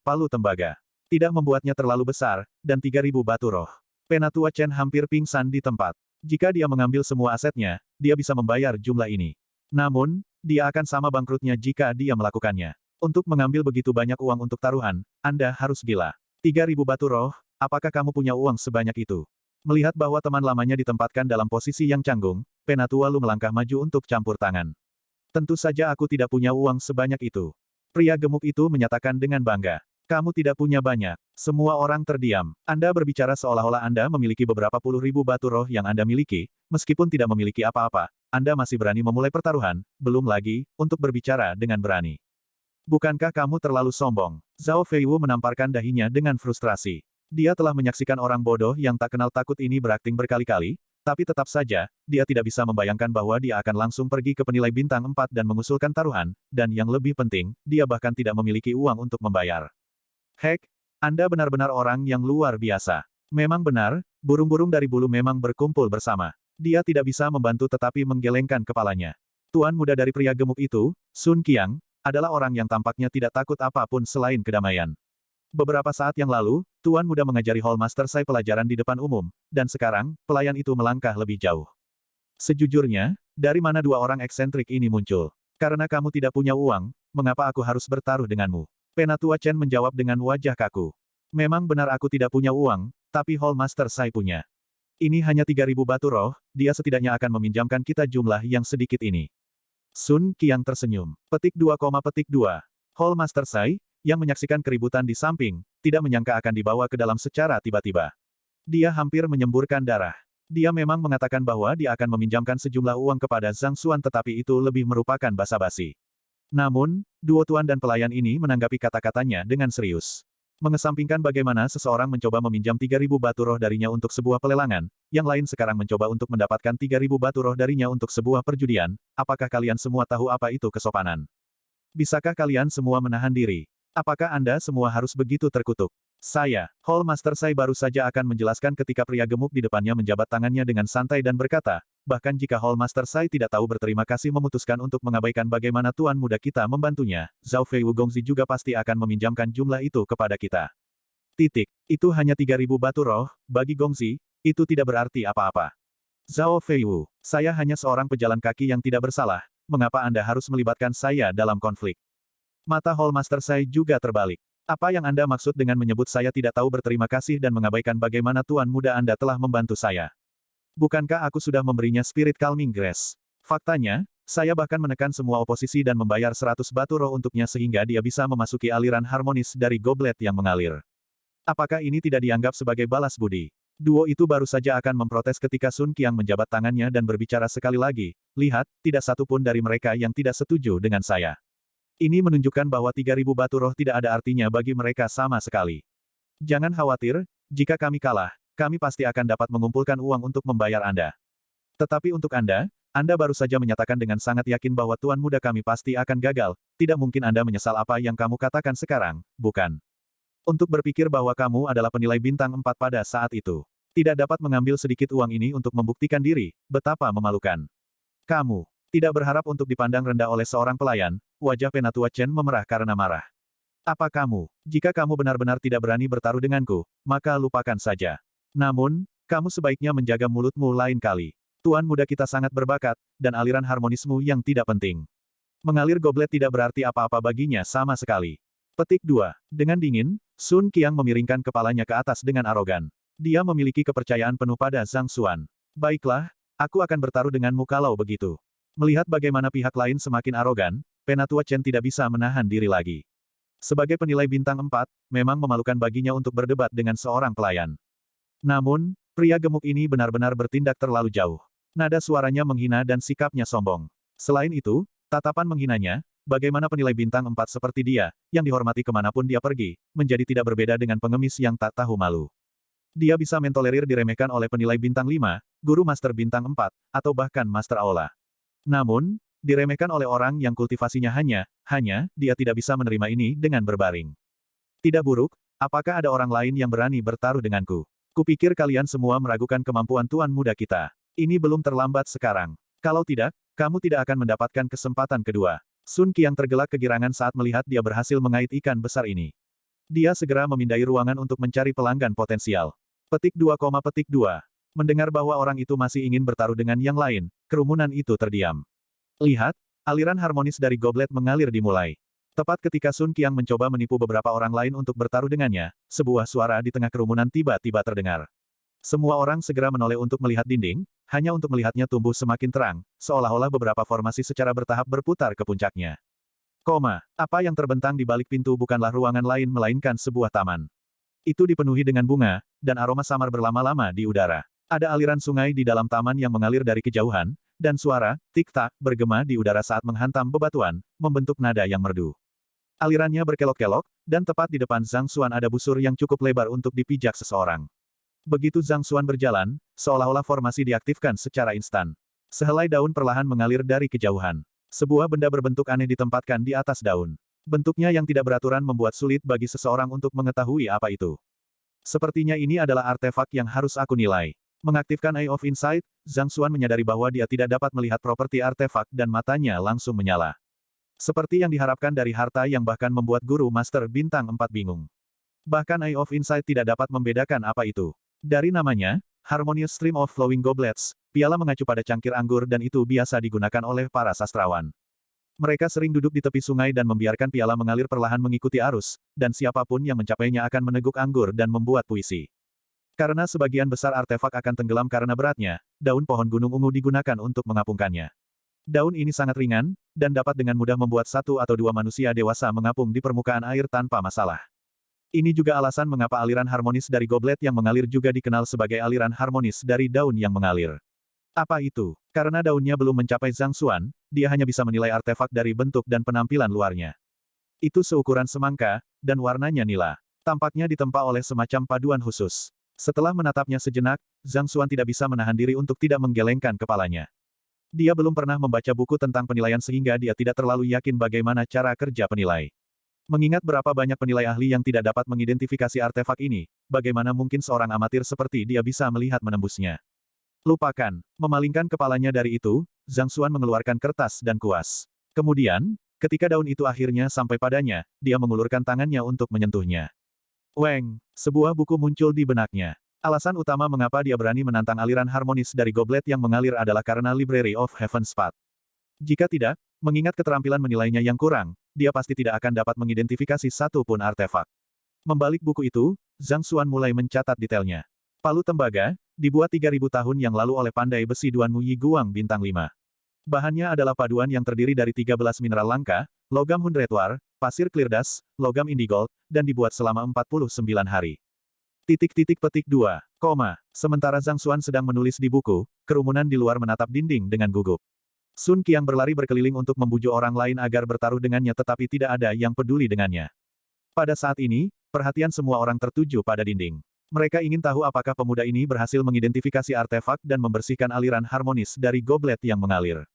Palu Tembaga. Tidak membuatnya terlalu besar, dan 3.000 batu roh. Penatua Chen hampir pingsan di tempat. Jika dia mengambil semua asetnya, dia bisa membayar jumlah ini. Namun, dia akan sama bangkrutnya jika dia melakukannya. Untuk mengambil begitu banyak uang untuk taruhan, Anda harus gila. 3.000 batu roh, apakah kamu punya uang sebanyak itu? Melihat bahwa teman lamanya ditempatkan dalam posisi yang canggung, Penatua Lu melangkah maju untuk campur tangan. Tentu saja aku tidak punya uang sebanyak itu. Pria gemuk itu menyatakan dengan bangga. Kamu tidak punya banyak. Semua orang terdiam. Anda berbicara seolah-olah Anda memiliki beberapa puluh ribu batu roh yang Anda miliki, meskipun tidak memiliki apa-apa. Anda masih berani memulai pertaruhan, belum lagi, untuk berbicara dengan berani. Bukankah kamu terlalu sombong? Zhao Feiwu menamparkan dahinya dengan frustrasi. Dia telah menyaksikan orang bodoh yang tak kenal takut ini berakting berkali-kali, tapi tetap saja, dia tidak bisa membayangkan bahwa dia akan langsung pergi ke penilai bintang 4 dan mengusulkan taruhan, dan yang lebih penting, dia bahkan tidak memiliki uang untuk membayar. Hek, Anda benar-benar orang yang luar biasa. Memang benar, burung-burung dari bulu memang berkumpul bersama. Dia tidak bisa membantu tetapi menggelengkan kepalanya. Tuan muda dari pria gemuk itu, Sun Qiang, adalah orang yang tampaknya tidak takut apapun selain kedamaian. Beberapa saat yang lalu, Tuan Muda mengajari Hall Master Sai pelajaran di depan umum, dan sekarang, pelayan itu melangkah lebih jauh. Sejujurnya, dari mana dua orang eksentrik ini muncul? Karena kamu tidak punya uang, mengapa aku harus bertaruh denganmu? Penatua Chen menjawab dengan wajah kaku. Memang benar aku tidak punya uang, tapi Hall Master Sai punya. Ini hanya 3.000 batu roh, dia setidaknya akan meminjamkan kita jumlah yang sedikit ini. Sun Qiang tersenyum. Petik 2, petik 2. Hall Master Sai, yang menyaksikan keributan di samping, tidak menyangka akan dibawa ke dalam secara tiba-tiba. Dia hampir menyemburkan darah. Dia memang mengatakan bahwa dia akan meminjamkan sejumlah uang kepada Zhang Xuan tetapi itu lebih merupakan basa-basi. Namun, duo tuan dan pelayan ini menanggapi kata-katanya dengan serius. Mengesampingkan bagaimana seseorang mencoba meminjam 3.000 batu roh darinya untuk sebuah pelelangan, yang lain sekarang mencoba untuk mendapatkan 3.000 batu roh darinya untuk sebuah perjudian, apakah kalian semua tahu apa itu kesopanan? Bisakah kalian semua menahan diri? Apakah Anda semua harus begitu terkutuk? Saya, Hall Master Sai baru saja akan menjelaskan ketika pria gemuk di depannya menjabat tangannya dengan santai dan berkata, bahkan jika Hall Master Sai tidak tahu berterima kasih memutuskan untuk mengabaikan bagaimana tuan muda kita membantunya, Zhao Fei Wugongzi juga pasti akan meminjamkan jumlah itu kepada kita. Titik. Itu hanya 3.000 batu roh, bagi Gongzi, itu tidak berarti apa-apa. Zhao Fei Wu, saya hanya seorang pejalan kaki yang tidak bersalah, mengapa Anda harus melibatkan saya dalam konflik? Mata Hall Master Sai juga terbalik. Apa yang Anda maksud dengan menyebut saya tidak tahu berterima kasih dan mengabaikan bagaimana tuan muda Anda telah membantu saya? Bukankah aku sudah memberinya Spirit Calming Grace? Faktanya, saya bahkan menekan semua oposisi dan membayar 100 batu roh untuknya sehingga dia bisa memasuki aliran harmonis dari goblet yang mengalir. Apakah ini tidak dianggap sebagai balas budi? Duo itu baru saja akan memprotes ketika Sun Qiang menjabat tangannya dan berbicara sekali lagi, lihat, tidak satu pun dari mereka yang tidak setuju dengan saya. Ini menunjukkan bahwa 3.000 batu roh tidak ada artinya bagi mereka sama sekali. Jangan khawatir, jika kami kalah, kami pasti akan dapat mengumpulkan uang untuk membayar Anda. Tetapi untuk Anda baru saja menyatakan dengan sangat yakin bahwa tuan muda kami pasti akan gagal, tidak mungkin Anda menyesal apa yang kamu katakan sekarang, bukan? Untuk berpikir bahwa kamu adalah penilai bintang 4 pada saat itu. Tidak dapat mengambil sedikit uang ini untuk membuktikan diri, betapa memalukan. Kamu tidak berharap untuk dipandang rendah oleh seorang pelayan, wajah Penatua Chen memerah karena marah. Apa kamu? Jika kamu benar-benar tidak berani bertaruh denganku, maka lupakan saja. Namun, kamu sebaiknya menjaga mulutmu lain kali. Tuan muda kita sangat berbakat, dan aliran harmonismu yang tidak penting. Mengalir goblet tidak berarti apa-apa baginya sama sekali. Petik 2. Dengan dingin, Sun Qiang memiringkan kepalanya ke atas dengan arogan. Dia memiliki kepercayaan penuh pada Zhang Xuan. Baiklah, aku akan bertaruh denganmu kalau begitu. Melihat bagaimana pihak lain semakin arogan, Penatua Chen tidak bisa menahan diri lagi. Sebagai penilai bintang 4, memang memalukan baginya untuk berdebat dengan seorang pelayan. Namun, pria gemuk ini benar-benar bertindak terlalu jauh. Nada suaranya menghina dan sikapnya sombong. Selain itu, tatapan menghinanya, bagaimana penilai bintang 4 seperti dia, yang dihormati kemanapun dia pergi, menjadi tidak berbeda dengan pengemis yang tak tahu malu. Dia bisa mentolerir diremehkan oleh penilai bintang 5, guru master bintang 4, atau bahkan master aula. Namun, diremehkan oleh orang yang kultivasinya hanya, dia tidak bisa menerima ini dengan berbaring. Tidak buruk, apakah ada orang lain yang berani bertaruh denganku? Kupikir kalian semua meragukan kemampuan tuan muda kita. Ini belum terlambat sekarang. Kalau tidak, kamu tidak akan mendapatkan kesempatan kedua. Sun Qiang tergelak kegirangan saat melihat dia berhasil mengait ikan besar ini. Dia segera memindai ruangan untuk mencari pelanggan potensial. Petik 2, petik 2. Mendengar bahwa orang itu masih ingin bertaruh dengan yang lain, kerumunan itu terdiam. Lihat, aliran harmonis dari goblet mengalir dimulai. Tepat ketika Sun Qiang mencoba menipu beberapa orang lain untuk bertaruh dengannya, sebuah suara di tengah kerumunan tiba-tiba terdengar. Semua orang segera menoleh untuk melihat dinding, hanya untuk melihatnya tumbuh semakin terang, seolah-olah beberapa formasi secara bertahap berputar ke puncaknya. Apa yang terbentang di balik pintu bukanlah ruangan lain melainkan sebuah taman. Itu dipenuhi dengan bunga, dan aroma samar berlama-lama di udara. Ada aliran sungai di dalam taman yang mengalir dari kejauhan, dan suara, tik-tak, bergema di udara saat menghantam bebatuan, membentuk nada yang merdu. Alirannya berkelok-kelok, dan tepat di depan Zhang Xuan ada busur yang cukup lebar untuk dipijak seseorang. Begitu Zhang Xuan berjalan, seolah-olah formasi diaktifkan secara instan. Sehelai daun perlahan mengalir dari kejauhan. Sebuah benda berbentuk aneh ditempatkan di atas daun. Bentuknya yang tidak beraturan membuat sulit bagi seseorang untuk mengetahui apa itu. Sepertinya ini adalah artefak yang harus aku nilai. Mengaktifkan Eye of Insight, Zhang Xuan menyadari bahwa dia tidak dapat melihat properti artefak dan matanya langsung menyala. Seperti yang diharapkan dari harta yang bahkan membuat guru Master Bintang 4 bingung. Bahkan Eye of Insight tidak dapat membedakan apa itu. Dari namanya, Harmonious Stream of Flowing Goblets, piala mengacu pada cangkir anggur dan itu biasa digunakan oleh para sastrawan. Mereka sering duduk di tepi sungai dan membiarkan piala mengalir perlahan mengikuti arus, dan siapapun yang mencapainya akan meneguk anggur dan membuat puisi. Karena sebagian besar artefak akan tenggelam karena beratnya, daun pohon gunung ungu digunakan untuk mengapungkannya. Daun ini sangat ringan, dan dapat dengan mudah membuat 1 atau 2 manusia dewasa mengapung di permukaan air tanpa masalah. Ini juga alasan mengapa aliran harmonis dari goblet yang mengalir juga dikenal sebagai aliran harmonis dari daun yang mengalir. Apa itu? Karena daunnya belum mencapai Zhang Xuan, dia hanya bisa menilai artefak dari bentuk dan penampilan luarnya. Itu seukuran semangka, dan warnanya nila. Tampaknya ditempa oleh semacam paduan khusus. Setelah menatapnya sejenak, Zhang Xuan tidak bisa menahan diri untuk tidak menggelengkan kepalanya. Dia belum pernah membaca buku tentang penilaian sehingga dia tidak terlalu yakin bagaimana cara kerja penilai. Mengingat berapa banyak penilai ahli yang tidak dapat mengidentifikasi artefak ini, bagaimana mungkin seorang amatir seperti dia bisa melihat menembusnya. Lupakan. Memalingkan kepalanya dari itu, Zhang Xuan mengeluarkan kertas dan kuas. Kemudian, ketika daun itu akhirnya sampai padanya, dia mengulurkan tangannya untuk menyentuhnya. Weng, sebuah buku muncul di benaknya. Alasan utama mengapa dia berani menantang aliran harmonis dari goblet yang mengalir adalah karena Library of Heaven's Path. Jika tidak, mengingat keterampilan menilainya yang kurang, dia pasti tidak akan dapat mengidentifikasi satu pun artefak. Membalik buku itu, Zhang Xuan mulai mencatat detailnya. Palu tembaga, dibuat 3000 tahun yang lalu oleh pandai besi Duan Mu Yi Guang bintang 5. Bahannya adalah paduan yang terdiri dari 13 mineral langka, logam Hundredwar, pasir Cleardas, logam Indigold, dan dibuat selama 49 hari. Petik 2, sementara Zhang Xuan sedang menulis di buku, kerumunan di luar menatap dinding dengan gugup. Sun Qiang berlari berkeliling untuk membujuk orang lain agar bertaruh dengannya tetapi tidak ada yang peduli dengannya. Pada saat ini, perhatian semua orang tertuju pada dinding. Mereka ingin tahu apakah pemuda ini berhasil mengidentifikasi artefak dan membersihkan aliran harmonis dari goblet yang mengalir.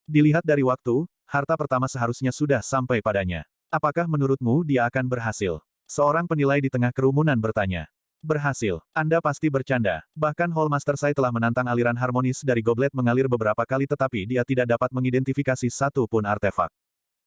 Dilihat dari waktu, harta pertama seharusnya sudah sampai padanya. Apakah menurutmu dia akan berhasil? Seorang penilai di tengah kerumunan bertanya. Berhasil. Anda pasti bercanda. Bahkan Hall Master Sai telah menantang aliran harmonis dari goblet mengalir beberapa kali tetapi dia tidak dapat mengidentifikasi satu pun artefak.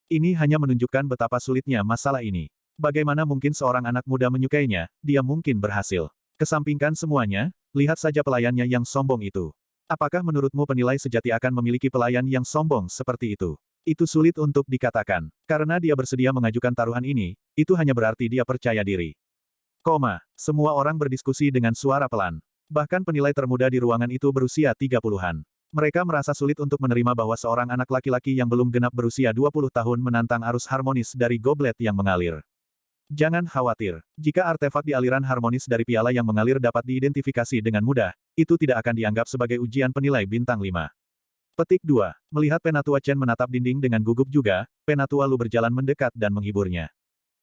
Ini hanya menunjukkan betapa sulitnya masalah ini. Bagaimana mungkin seorang anak muda menyukainya, dia mungkin berhasil. Kesampingkan semuanya, lihat saja pelayannya yang sombong itu. Apakah menurutmu penilai sejati akan memiliki pelayan yang sombong seperti itu? Itu sulit untuk dikatakan. Karena dia bersedia mengajukan taruhan ini, itu hanya berarti dia percaya diri. Semua orang berdiskusi dengan suara pelan. Bahkan penilai termuda di ruangan itu berusia 30-an. Mereka merasa sulit untuk menerima bahwa seorang anak laki-laki yang belum genap berusia 20 tahun menantang arus harmonis dari goblet yang mengalir. Jangan khawatir. Jika artefak di aliran harmonis dari piala yang mengalir dapat diidentifikasi dengan mudah, itu tidak akan dianggap sebagai ujian penilai bintang 5. Petik 2. Melihat Penatua Chen menatap dinding dengan gugup juga, Penatua Lu berjalan mendekat dan menghiburnya.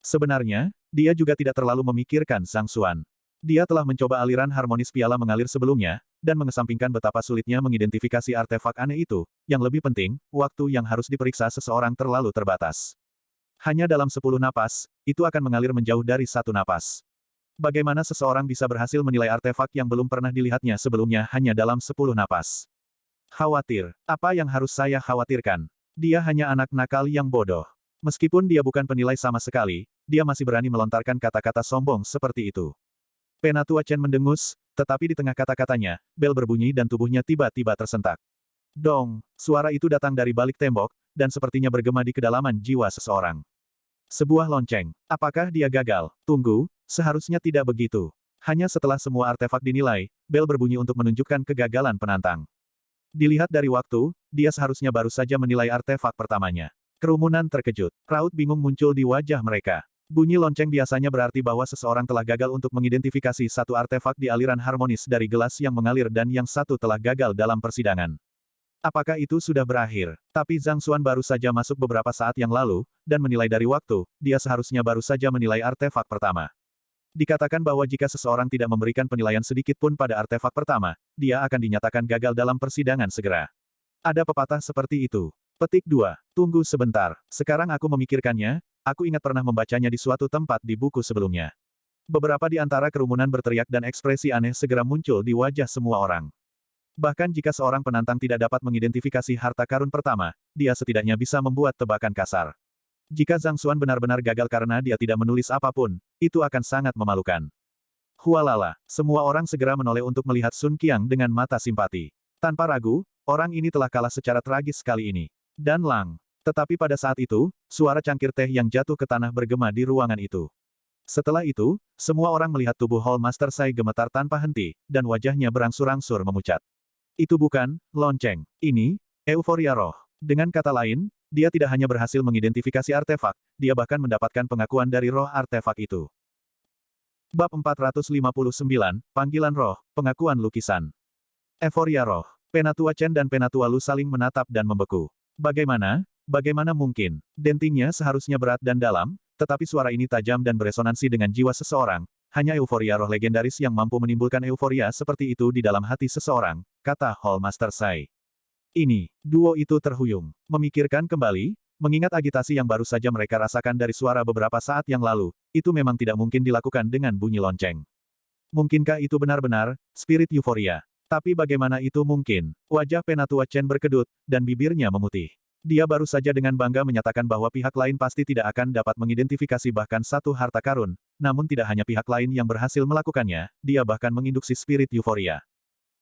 Sebenarnya, dia juga tidak terlalu memikirkan Zhang Xuan. Dia telah mencoba aliran harmonis piala mengalir sebelumnya, dan mengesampingkan betapa sulitnya mengidentifikasi artefak aneh itu. Yang lebih penting, waktu yang harus diperiksa seseorang terlalu terbatas. Hanya dalam 10 napas, itu akan mengalir menjauh dari 1 napas. Bagaimana seseorang bisa berhasil menilai artefak yang belum pernah dilihatnya sebelumnya hanya dalam 10 napas? Khawatir. Apa yang harus saya khawatirkan? Dia hanya anak nakal yang bodoh. Meskipun dia bukan penilai sama sekali, dia masih berani melontarkan kata-kata sombong seperti itu. Penatua Chen mendengus, tetapi di tengah kata-katanya, bel berbunyi dan tubuhnya tiba-tiba tersentak. Dong, suara itu datang dari balik tembok, dan sepertinya bergema di kedalaman jiwa seseorang. Sebuah lonceng. Apakah dia gagal? Tunggu, seharusnya tidak begitu. Hanya setelah semua artefak dinilai, bel berbunyi untuk menunjukkan kegagalan penantang. Dilihat dari waktu, dia seharusnya baru saja menilai artefak pertamanya. Kerumunan terkejut. Raut bingung muncul di wajah mereka. Bunyi lonceng biasanya berarti bahwa seseorang telah gagal untuk mengidentifikasi satu artefak di aliran harmonis dari gelas yang mengalir dan yang satu telah gagal dalam persidangan. Apakah itu sudah berakhir? Tapi Zhang Xuan baru saja masuk beberapa saat yang lalu, dan menilai dari waktu, dia seharusnya baru saja menilai artefak pertama. Dikatakan bahwa jika seseorang tidak memberikan penilaian sedikit pun pada artefak pertama, dia akan dinyatakan gagal dalam persidangan segera. Ada pepatah seperti itu. Petik 2. Tunggu sebentar. Sekarang aku memikirkannya, aku ingat pernah membacanya di suatu tempat di buku sebelumnya. Beberapa di antara kerumunan berteriak dan ekspresi aneh segera muncul di wajah semua orang. Bahkan jika seorang penantang tidak dapat mengidentifikasi harta karun pertama, dia setidaknya bisa membuat tebakan kasar. Jika Zhang Xuan benar-benar gagal karena dia tidak menulis apapun, itu akan sangat memalukan. Hualala, semua orang segera menoleh untuk melihat Sun Qiang dengan mata simpati. Tanpa ragu, orang ini telah kalah secara tragis kali ini. Dan Lang. Tetapi pada saat itu, suara cangkir teh yang jatuh ke tanah bergema di ruangan itu. Setelah itu, semua orang melihat tubuh Hall Master Sai gemetar tanpa henti, dan wajahnya berangsur-angsur memucat. Itu bukan lonceng. Ini, euforia roh. Dengan kata lain, dia tidak hanya berhasil mengidentifikasi artefak, dia bahkan mendapatkan pengakuan dari roh artefak itu. Bab 459, Panggilan Roh, Pengakuan Lukisan. Euforia roh. Penatua Chen dan Penatua Lu saling menatap dan membeku. Bagaimana mungkin? Dentingnya seharusnya berat dan dalam, tetapi suara ini tajam dan beresonansi dengan jiwa seseorang. Hanya euforia roh legendaris yang mampu menimbulkan euforia seperti itu di dalam hati seseorang, kata Hall Master Sai. Ini, duo itu terhuyung. Memikirkan kembali, mengingat agitasi yang baru saja mereka rasakan dari suara beberapa saat yang lalu, itu memang tidak mungkin dilakukan dengan bunyi lonceng. Mungkinkah itu benar-benar spirit euforia? Tapi bagaimana itu mungkin? Wajah Penatua Chen berkedut, dan bibirnya memutih. Dia baru saja dengan bangga menyatakan bahwa pihak lain pasti tidak akan dapat mengidentifikasi bahkan satu harta karun, namun tidak hanya pihak lain yang berhasil melakukannya, dia bahkan menginduksi spirit euforia.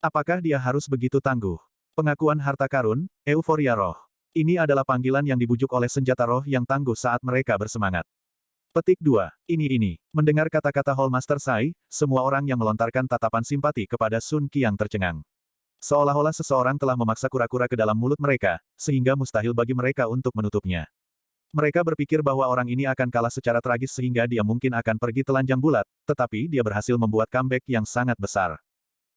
Apakah dia harus begitu tangguh? Pengakuan harta karun, euforia roh. Ini adalah panggilan yang dibujuk oleh senjata roh yang tangguh saat mereka bersemangat. Petik 2. Ini. Mendengar kata-kata Hall Master Sai, semua orang yang melontarkan tatapan simpati kepada Sun Qiang tercengang. Seolah-olah seseorang telah memaksa kura-kura ke dalam mulut mereka, sehingga mustahil bagi mereka untuk menutupnya. Mereka berpikir bahwa orang ini akan kalah secara tragis sehingga dia mungkin akan pergi telanjang bulat, tetapi dia berhasil membuat comeback yang sangat besar.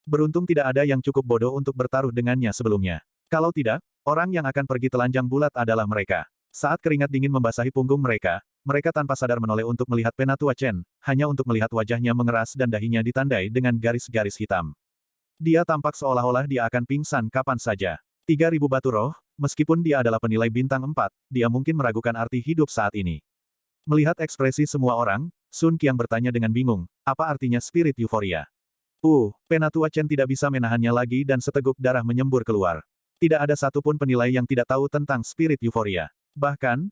Beruntung tidak ada yang cukup bodoh untuk bertaruh dengannya sebelumnya. Kalau tidak, orang yang akan pergi telanjang bulat adalah mereka. Saat keringat dingin membasahi punggung mereka, mereka tanpa sadar menoleh untuk melihat Penatua Chen, hanya untuk melihat wajahnya mengeras dan dahinya ditandai dengan garis-garis hitam. Dia tampak seolah-olah dia akan pingsan kapan saja. 3.000 batu roh, meskipun dia adalah penilai bintang 4, dia mungkin meragukan arti hidup saat ini. Melihat ekspresi semua orang, Sun Qiang bertanya dengan bingung, apa artinya spirit euforia? Penatua Chen tidak bisa menahannya lagi dan seteguk darah menyembur keluar. Tidak ada satupun penilai yang tidak tahu tentang spirit euforia. Bahkan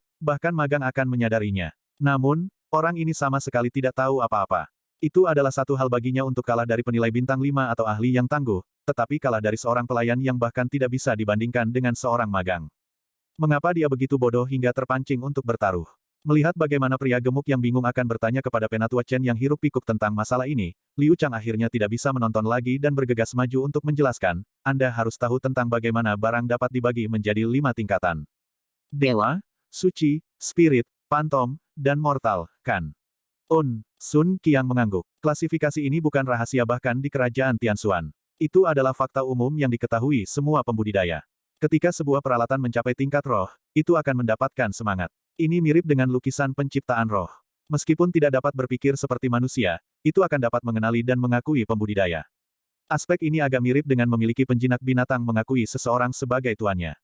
magang akan menyadarinya. Namun, orang ini sama sekali tidak tahu apa-apa. Itu adalah satu hal baginya untuk kalah dari penilai bintang 5 atau ahli yang tangguh, tetapi kalah dari seorang pelayan yang bahkan tidak bisa dibandingkan dengan seorang magang. Mengapa dia begitu bodoh hingga terpancing untuk bertaruh? Melihat bagaimana pria gemuk yang bingung akan bertanya kepada Penatua Chen yang hiruk-pikuk tentang masalah ini, Liu Chang akhirnya tidak bisa menonton lagi dan bergegas maju untuk menjelaskan, Anda harus tahu tentang bagaimana barang dapat dibagi menjadi 5 tingkatan. Dewa, suci, spirit, pantom, dan mortal, kan? Sun Qiang mengangguk. Klasifikasi ini bukan rahasia bahkan di kerajaan Tianxuan. Itu adalah fakta umum yang diketahui semua pembudidaya. Ketika sebuah peralatan mencapai tingkat roh, itu akan mendapatkan semangat. Ini mirip dengan lukisan penciptaan roh. Meskipun tidak dapat berpikir seperti manusia, itu akan dapat mengenali dan mengakui pembudidaya. Aspek ini agak mirip dengan memiliki penjinak binatang mengakui seseorang sebagai tuannya.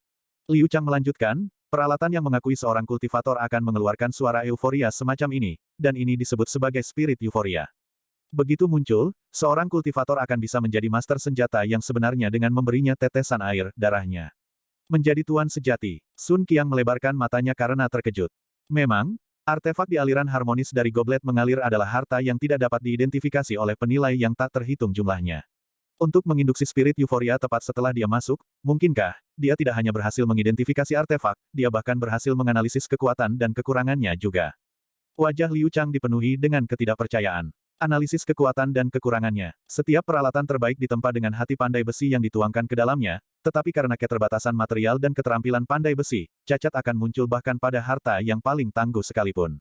Liu Chang melanjutkan, peralatan yang mengakui seorang kultivator akan mengeluarkan suara euforia semacam ini, dan ini disebut sebagai spirit euforia. Begitu muncul, seorang kultivator akan bisa menjadi master senjata yang sebenarnya dengan memberinya tetesan air, darahnya. Menjadi tuan sejati, Sun Qiang melebarkan matanya karena terkejut. Memang, artefak di aliran harmonis dari goblet mengalir adalah harta yang tidak dapat diidentifikasi oleh penilai yang tak terhitung jumlahnya. Untuk menginduksi spirit euforia tepat setelah dia masuk, mungkinkah, dia tidak hanya berhasil mengidentifikasi artefak, dia bahkan berhasil menganalisis kekuatan dan kekurangannya juga. Wajah Liu Chang dipenuhi dengan ketidakpercayaan. Analisis kekuatan dan kekurangannya. Setiap peralatan terbaik ditempa dengan hati pandai besi yang dituangkan ke dalamnya, tetapi karena keterbatasan material dan keterampilan pandai besi, cacat akan muncul bahkan pada harta yang paling tangguh sekalipun.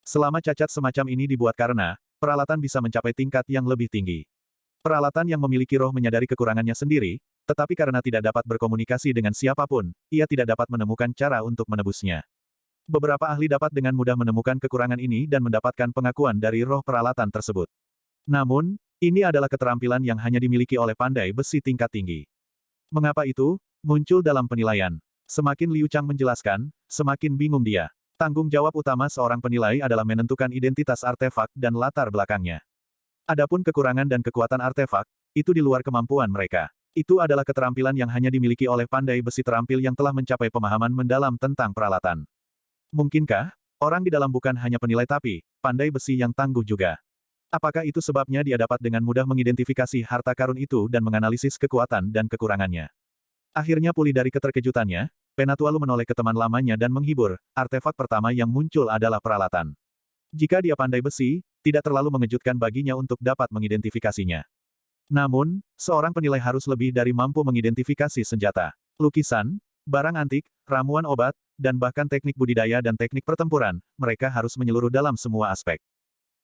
Selama cacat semacam ini dibuat karena, peralatan bisa mencapai tingkat yang lebih tinggi. Peralatan yang memiliki roh menyadari kekurangannya sendiri, Tetapi karena tidak dapat berkomunikasi dengan siapapun, ia tidak dapat menemukan cara untuk menebusnya. Beberapa ahli dapat dengan mudah menemukan kekurangan ini dan mendapatkan pengakuan dari roh peralatan tersebut. Namun, ini adalah keterampilan yang hanya dimiliki oleh pandai besi tingkat tinggi. Mengapa itu? Muncul dalam penilaian. Semakin Liu Chang menjelaskan, semakin bingung dia. Tanggung jawab utama seorang penilai adalah menentukan identitas artefak dan latar belakangnya. Adapun kekurangan dan kekuatan artefak, itu di luar kemampuan mereka. Itu adalah keterampilan yang hanya dimiliki oleh pandai besi terampil yang telah mencapai pemahaman mendalam tentang peralatan. Mungkinkah, orang di dalam bukan hanya penilai tapi, pandai besi yang tangguh juga? Apakah itu sebabnya dia dapat dengan mudah mengidentifikasi harta karun itu dan menganalisis kekuatan dan kekurangannya? Akhirnya pulih dari keterkejutannya, Penatua Lu menoleh ke teman lamanya dan menghibur, artefak pertama yang muncul adalah peralatan. Jika dia pandai besi, tidak terlalu mengejutkan baginya untuk dapat mengidentifikasinya. Namun, seorang penilai harus lebih dari mampu mengidentifikasi senjata, lukisan, barang antik, ramuan obat, dan bahkan teknik budidaya dan teknik pertempuran, mereka harus menyeluruh dalam semua aspek.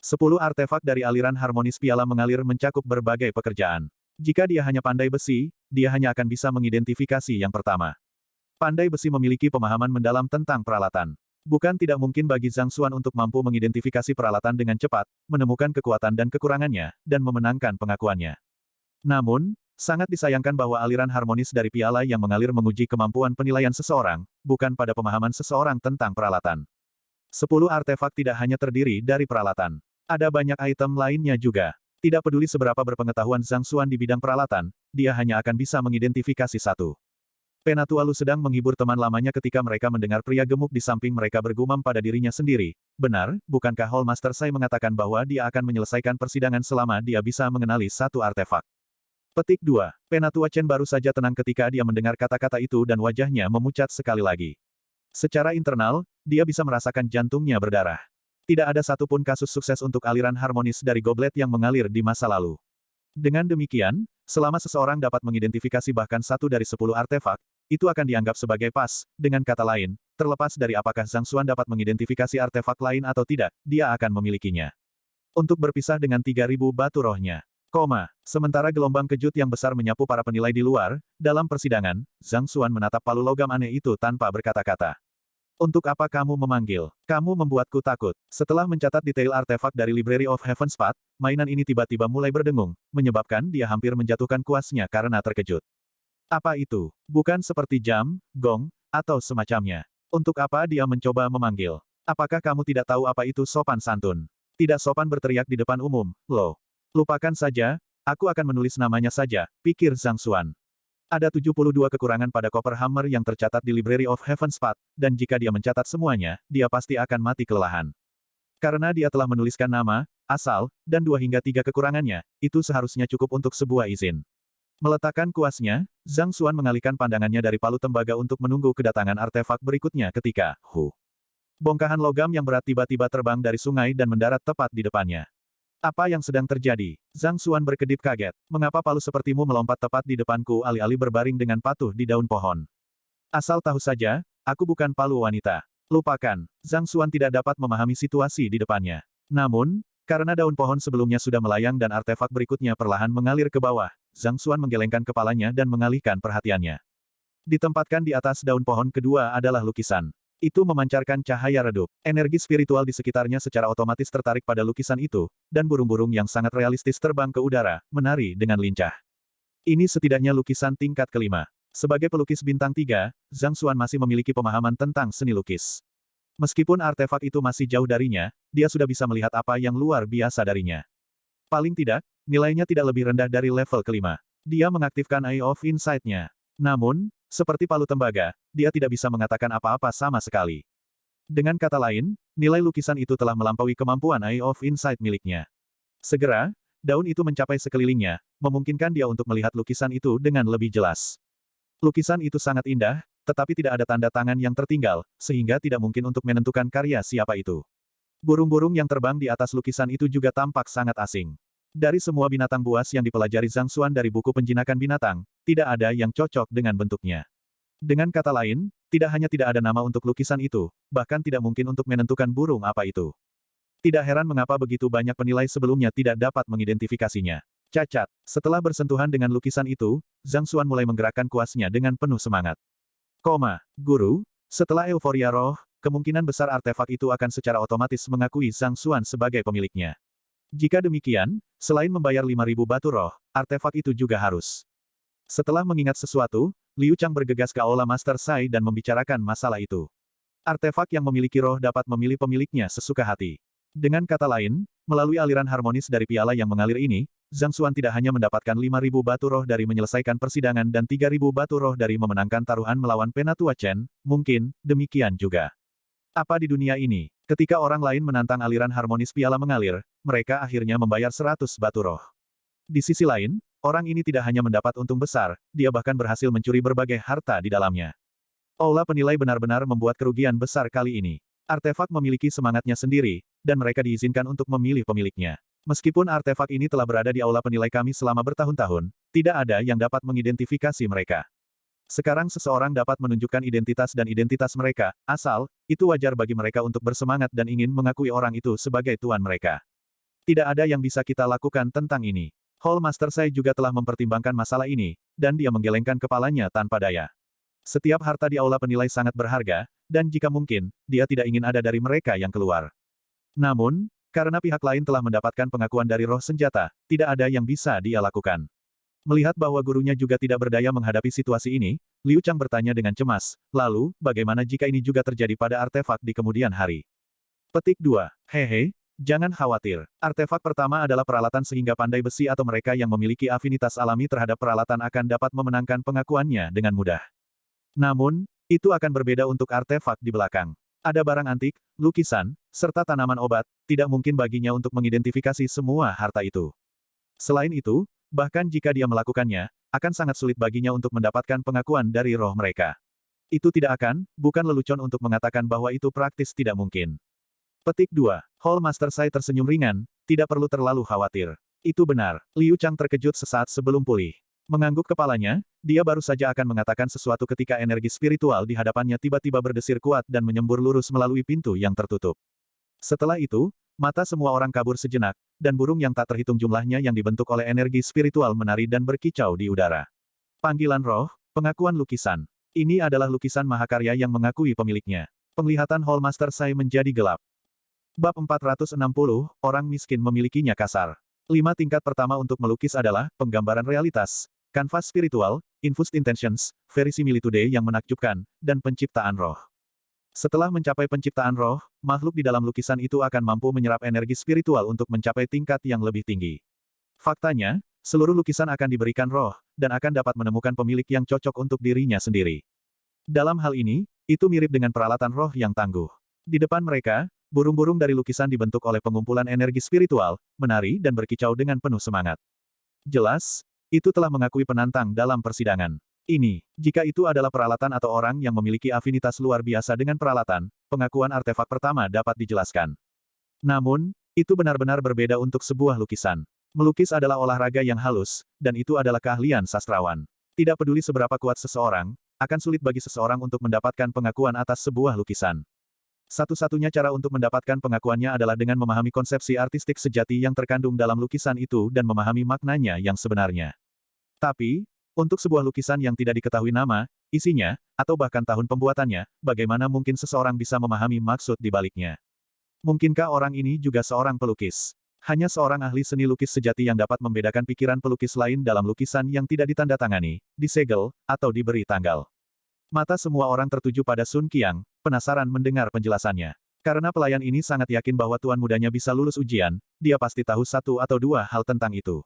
10 artefak dari aliran harmonis piala mengalir mencakup berbagai pekerjaan. Jika dia hanya pandai besi, dia hanya akan bisa mengidentifikasi yang pertama. Pandai besi memiliki pemahaman mendalam tentang peralatan. Bukan tidak mungkin bagi Zhang Xuan untuk mampu mengidentifikasi peralatan dengan cepat, menemukan kekuatan dan kekurangannya, dan memenangkan pengakuannya. Namun, sangat disayangkan bahwa aliran harmonis dari piala yang mengalir menguji kemampuan penilaian seseorang, bukan pada pemahaman seseorang tentang peralatan. 10 artefak tidak hanya terdiri dari peralatan. Ada banyak item lainnya juga. Tidak peduli seberapa berpengetahuan Zhang Xuan di bidang peralatan, dia hanya akan bisa mengidentifikasi satu. Penatua Lu sedang menghibur teman lamanya ketika mereka mendengar pria gemuk di samping mereka bergumam pada dirinya sendiri. Benar, bukankah Hall Master Sai mengatakan bahwa dia akan menyelesaikan persidangan selama dia bisa mengenali satu artefak? Petik 2. Penatua Chen baru saja tenang ketika dia mendengar kata-kata itu dan wajahnya memucat sekali lagi. Secara internal, dia bisa merasakan jantungnya berdarah. Tidak ada satupun kasus sukses untuk aliran harmonis dari goblet yang mengalir di masa lalu. Dengan demikian, selama seseorang dapat mengidentifikasi bahkan satu dari 10 artefak, itu akan dianggap sebagai pas, dengan kata lain, terlepas dari apakah Zhang Xuan dapat mengidentifikasi artefak lain atau tidak, dia akan memilikinya. Untuk berpisah dengan 3.000 batu rohnya. Sementara gelombang kejut yang besar menyapu para penilai di luar, dalam persidangan, Zhang Xuan menatap palu logam aneh itu tanpa berkata-kata. Untuk apa kamu memanggil? Kamu membuatku takut. Setelah mencatat detail artefak dari Library of Heaven's Path, mainan ini tiba-tiba mulai berdengung, menyebabkan dia hampir menjatuhkan kuasnya karena terkejut. Apa itu? Bukan seperti jam, gong, atau semacamnya. Untuk apa dia mencoba memanggil? Apakah kamu tidak tahu apa itu sopan santun? Tidak sopan berteriak di depan umum, loh. Lupakan saja, aku akan menulis namanya saja, pikir Zhang Xuan. Ada 72 kekurangan pada Copper Hammer yang tercatat di Library of Heaven's Path, dan jika dia mencatat semuanya, dia pasti akan mati kelelahan. Karena dia telah menuliskan nama, asal, dan 2 hingga 3 kekurangannya, itu seharusnya cukup untuk sebuah izin. Meletakkan kuasnya, Zhang Xuan mengalihkan pandangannya dari palu tembaga untuk menunggu kedatangan artefak berikutnya ketika, bongkahan logam yang berat tiba-tiba terbang dari sungai dan mendarat tepat di depannya. Apa yang sedang terjadi? Zhang Xuan berkedip kaget. Mengapa palu sepertimu melompat tepat di depanku alih-alih berbaring dengan patuh di daun pohon? Asal tahu saja, aku bukan palu wanita. Lupakan. Zhang Xuan tidak dapat memahami situasi di depannya. Namun, karena daun pohon sebelumnya sudah melayang dan artefak berikutnya perlahan mengalir ke bawah, Zhang Xuan menggelengkan kepalanya dan mengalihkan perhatiannya. Ditempatkan di atas daun pohon kedua adalah lukisan. Itu memancarkan cahaya redup. Energi spiritual di sekitarnya secara otomatis tertarik pada lukisan itu, dan burung-burung yang sangat realistis terbang ke udara, menari dengan lincah. Ini setidaknya lukisan tingkat kelima. Sebagai pelukis bintang 3, Zhang Xuan masih memiliki pemahaman tentang seni lukis. Meskipun artefak itu masih jauh darinya, dia sudah bisa melihat apa yang luar biasa darinya. Paling tidak, nilainya tidak lebih rendah dari level kelima. Dia mengaktifkan Eye of Insight-nya. Namun, seperti palu tembaga, dia tidak bisa mengatakan apa-apa sama sekali. Dengan kata lain, nilai lukisan itu telah melampaui kemampuan Eye of Insight miliknya. Segera, daun itu mencapai sekelilingnya, memungkinkan dia untuk melihat lukisan itu dengan lebih jelas. Lukisan itu sangat indah, tetapi tidak ada tanda tangan yang tertinggal, sehingga tidak mungkin untuk menentukan karya siapa itu. Burung-burung yang terbang di atas lukisan itu juga tampak sangat asing. Dari semua binatang buas yang dipelajari Zhang Xuan dari buku penjinakan binatang, tidak ada yang cocok dengan bentuknya. Dengan kata lain, tidak hanya tidak ada nama untuk lukisan itu, bahkan tidak mungkin untuk menentukan burung apa itu. Tidak heran mengapa begitu banyak penilai sebelumnya tidak dapat mengidentifikasinya. Cacat. Setelah bersentuhan dengan lukisan itu, Zhang Xuan mulai menggerakkan kuasnya dengan penuh semangat. Guru, setelah euforia roh, kemungkinan besar artefak itu akan secara otomatis mengakui Zhang Xuan sebagai pemiliknya. Jika demikian, selain membayar 5.000 batu roh, artefak itu juga harus. Setelah mengingat sesuatu, Liu Chang bergegas ke Aula Master Sai dan membicarakan masalah itu. Artefak yang memiliki roh dapat memilih pemiliknya sesuka hati. Dengan kata lain, melalui aliran harmonis dari piala yang mengalir ini, Zhang Xuan tidak hanya mendapatkan 5.000 batu roh dari menyelesaikan persidangan dan 3.000 batu roh dari memenangkan taruhan melawan Penatua Chen, mungkin, demikian juga. Apa di dunia ini, ketika orang lain menantang aliran harmonis piala mengalir, mereka akhirnya membayar 100 batu roh. Di sisi lain, orang ini tidak hanya mendapat untung besar, dia bahkan berhasil mencuri berbagai harta di dalamnya. Aula penilai benar-benar membuat kerugian besar kali ini. Artefak memiliki semangatnya sendiri, dan mereka diizinkan untuk memilih pemiliknya. Meskipun artefak ini telah berada di aula penilai kami selama bertahun-tahun, tidak ada yang dapat mengidentifikasi mereka. Sekarang seseorang dapat menunjukkan identitas dan identitas mereka, asal, itu wajar bagi mereka untuk bersemangat dan ingin mengakui orang itu sebagai tuan mereka. Tidak ada yang bisa kita lakukan tentang ini. Hall Master Sai juga telah mempertimbangkan masalah ini, dan dia menggelengkan kepalanya tanpa daya. Setiap harta di aula penilai sangat berharga, dan jika mungkin, dia tidak ingin ada dari mereka yang keluar. Namun, karena pihak lain telah mendapatkan pengakuan dari roh senjata, tidak ada yang bisa dia lakukan. Melihat bahwa gurunya juga tidak berdaya menghadapi situasi ini, Liu Chang bertanya dengan cemas, lalu, bagaimana jika ini juga terjadi pada artefak di kemudian hari? Petik 2. Hehe, jangan khawatir. Artefak pertama adalah peralatan sehingga pandai besi atau mereka yang memiliki afinitas alami terhadap peralatan akan dapat memenangkan pengakuannya dengan mudah. Namun, itu akan berbeda untuk artefak di belakang. Ada barang antik, lukisan, serta tanaman obat, tidak mungkin baginya untuk mengidentifikasi semua harta itu. Selain itu, bahkan jika dia melakukannya, akan sangat sulit baginya untuk mendapatkan pengakuan dari roh mereka. Itu bukan lelucon untuk mengatakan bahwa itu praktis tidak mungkin. Petik 2. Hall Master Sai tersenyum ringan, tidak perlu terlalu khawatir. Itu benar, Liu Chang terkejut sesaat sebelum pulih. Mengangguk kepalanya, dia baru saja akan mengatakan sesuatu ketika energi spiritual di hadapannya tiba-tiba berdesir kuat dan menyembur lurus melalui pintu yang tertutup. Setelah itu, mata semua orang kabur sejenak, dan burung yang tak terhitung jumlahnya yang dibentuk oleh energi spiritual menari dan berkicau di udara. Panggilan roh, pengakuan lukisan. Ini adalah lukisan mahakarya yang mengakui pemiliknya. Penglihatan Hall Master Sai menjadi gelap. Bab 460, orang miskin memilikinya kasar. 5 tingkat pertama untuk melukis adalah, penggambaran realitas, kanvas spiritual, infused intentions, verisimilitude yang menakjubkan, dan penciptaan roh. Setelah mencapai penciptaan roh, makhluk di dalam lukisan itu akan mampu menyerap energi spiritual untuk mencapai tingkat yang lebih tinggi. Faktanya, seluruh lukisan akan diberikan roh, dan akan dapat menemukan pemilik yang cocok untuk dirinya sendiri. Dalam hal ini, itu mirip dengan peralatan roh yang tangguh. Di depan mereka, burung-burung dari lukisan dibentuk oleh pengumpulan energi spiritual, menari dan berkicau dengan penuh semangat. Jelas, itu telah mengakui penantang dalam persidangan. Ini, jika itu adalah peralatan atau orang yang memiliki afinitas luar biasa dengan peralatan, pengakuan artefak pertama dapat dijelaskan. Namun, itu benar-benar berbeda untuk sebuah lukisan. Melukis adalah olahraga yang halus, dan itu adalah keahlian sastrawan. Tidak peduli seberapa kuat seseorang, akan sulit bagi seseorang untuk mendapatkan pengakuan atas sebuah lukisan. Satu-satunya cara untuk mendapatkan pengakuannya adalah dengan memahami konsepsi artistik sejati yang terkandung dalam lukisan itu dan memahami maknanya yang sebenarnya. Tapi, untuk sebuah lukisan yang tidak diketahui nama, isinya, atau bahkan tahun pembuatannya, bagaimana mungkin seseorang bisa memahami maksud di baliknya? Mungkinkah orang ini juga seorang pelukis? Hanya seorang ahli seni lukis sejati yang dapat membedakan pikiran pelukis lain dalam lukisan yang tidak ditandatangani, disegel, atau diberi tanggal. Mata semua orang tertuju pada Sun Qiang, penasaran mendengar penjelasannya. Karena pelayan ini sangat yakin bahwa tuan mudanya bisa lulus ujian, dia pasti tahu 1 atau 2 hal tentang itu.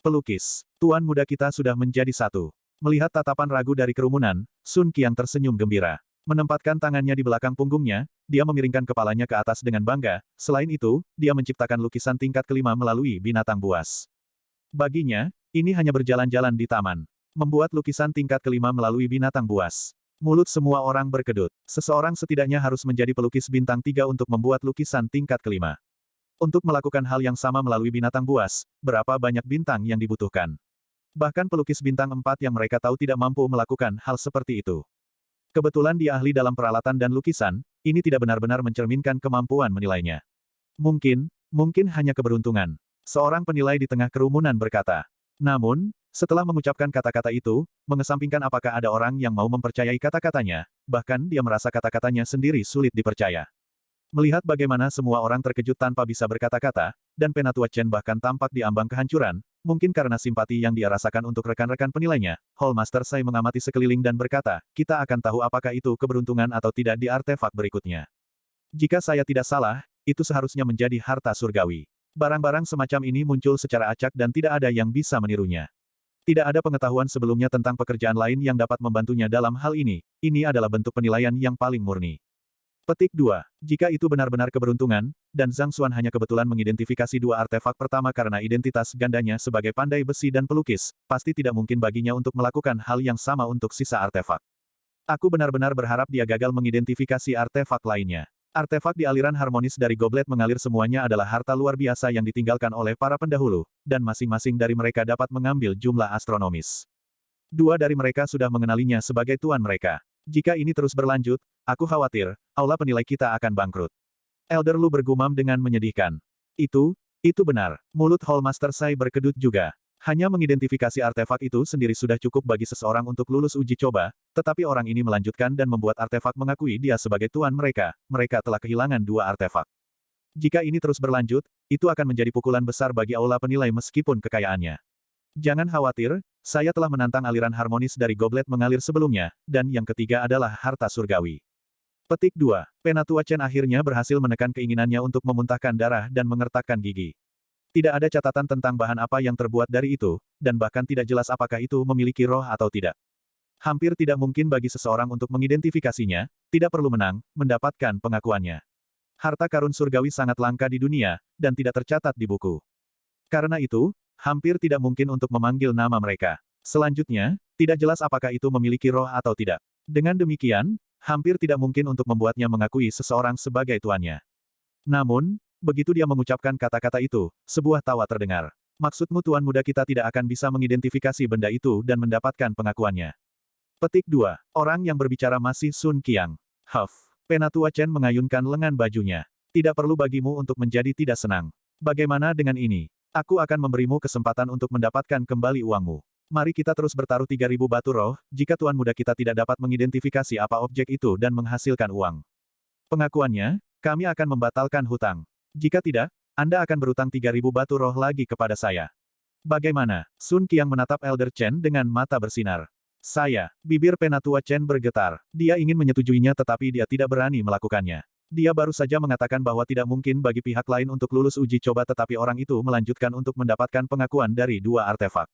Pelukis, tuan muda kita sudah menjadi 1. Melihat tatapan ragu dari kerumunan, Sun Qiang tersenyum gembira. Menempatkan tangannya di belakang punggungnya, dia memiringkan kepalanya ke atas dengan bangga. Selain itu, dia menciptakan lukisan tingkat kelima melalui binatang buas. Baginya, ini hanya berjalan-jalan di taman. Membuat lukisan tingkat kelima melalui binatang buas. Mulut semua orang berkedut. Seseorang setidaknya harus menjadi pelukis bintang 3 untuk membuat lukisan tingkat kelima. Untuk melakukan hal yang sama melalui binatang buas, berapa banyak bintang yang dibutuhkan? Bahkan pelukis bintang 4 yang mereka tahu tidak mampu melakukan hal seperti itu. Kebetulan dia ahli dalam peralatan dan lukisan, ini tidak benar-benar mencerminkan kemampuan menilainya. Mungkin hanya keberuntungan. Seorang penilai di tengah kerumunan berkata. Namun, setelah mengucapkan kata-kata itu, mengesampingkan apakah ada orang yang mau mempercayai kata-katanya, bahkan dia merasa kata-katanya sendiri sulit dipercaya. Melihat bagaimana semua orang terkejut tanpa bisa berkata-kata, dan Penatua Chen bahkan tampak di ambang kehancuran, mungkin karena simpati yang dia rasakan untuk rekan-rekan penilainya, Hall Master Sai mengamati sekeliling dan berkata, kita akan tahu apakah itu keberuntungan atau tidak di artefak berikutnya. Jika saya tidak salah, itu seharusnya menjadi harta surgawi. Barang-barang semacam ini muncul secara acak dan tidak ada yang bisa menirunya. Tidak ada pengetahuan sebelumnya tentang pekerjaan lain yang dapat membantunya dalam hal ini adalah bentuk penilaian yang paling murni. Petik 2. Jika itu benar-benar keberuntungan, dan Zhang Xuan hanya kebetulan mengidentifikasi dua artefak pertama karena identitas gandanya sebagai pandai besi dan pelukis, pasti tidak mungkin baginya untuk melakukan hal yang sama untuk sisa artefak. Aku benar-benar berharap dia gagal mengidentifikasi artefak lainnya. Artefak di aliran harmonis dari goblet mengalir semuanya adalah harta luar biasa yang ditinggalkan oleh para pendahulu, dan masing-masing dari mereka dapat mengambil jumlah astronomis. Dua dari mereka sudah mengenalinya sebagai tuan mereka. Jika ini terus berlanjut, aku khawatir, aula penilai kita akan bangkrut. Elder Lu bergumam dengan menyedihkan. Itu benar. Mulut Hall Master Sai berkedut juga. Hanya mengidentifikasi artefak itu sendiri sudah cukup bagi seseorang untuk lulus uji coba, tetapi orang ini melanjutkan dan membuat artefak mengakui dia sebagai tuan mereka telah kehilangan dua artefak. Jika ini terus berlanjut, itu akan menjadi pukulan besar bagi aula penilai meskipun kekayaannya. Jangan khawatir, saya telah menantang aliran harmonis dari goblet mengalir sebelumnya, dan yang ketiga adalah harta surgawi. Petik 2. Penatua Chen akhirnya berhasil menekan keinginannya untuk memuntahkan darah dan mengertakkan gigi. Tidak ada catatan tentang bahan apa yang terbuat dari itu, dan bahkan tidak jelas apakah itu memiliki roh atau tidak. Hampir tidak mungkin bagi seseorang untuk mengidentifikasinya, tidak perlu menang, mendapatkan pengakuannya. Harta karun surgawi sangat langka di dunia, dan tidak tercatat di buku. Karena itu, hampir tidak mungkin untuk memanggil nama mereka. Selanjutnya, tidak jelas apakah itu memiliki roh atau tidak. Dengan demikian, hampir tidak mungkin untuk membuatnya mengakui seseorang sebagai tuannya. Namun, begitu dia mengucapkan kata-kata itu, sebuah tawa terdengar. Maksudmu tuan muda kita tidak akan bisa mengidentifikasi benda itu dan mendapatkan pengakuannya. Petik 2. Orang yang berbicara masih Sun Qiang. Huff. Penatua Chen mengayunkan lengan bajunya. Tidak perlu bagimu untuk menjadi tidak senang. Bagaimana dengan ini? Aku akan memberimu kesempatan untuk mendapatkan kembali uangmu. Mari kita terus bertaruh 3.000 batu roh, jika tuan muda kita tidak dapat mengidentifikasi apa objek itu dan menghasilkan uang. Pengakuannya, kami akan membatalkan hutang. Jika tidak, Anda akan berutang 3.000 batu roh lagi kepada saya. Bagaimana? Sun Qiang menatap Elder Chen dengan mata bersinar. Bibir Penatua Chen bergetar. Dia ingin menyetujuinya tetapi dia tidak berani melakukannya. Dia baru saja mengatakan bahwa tidak mungkin bagi pihak lain untuk lulus uji coba tetapi orang itu melanjutkan untuk mendapatkan pengakuan dari dua artefak.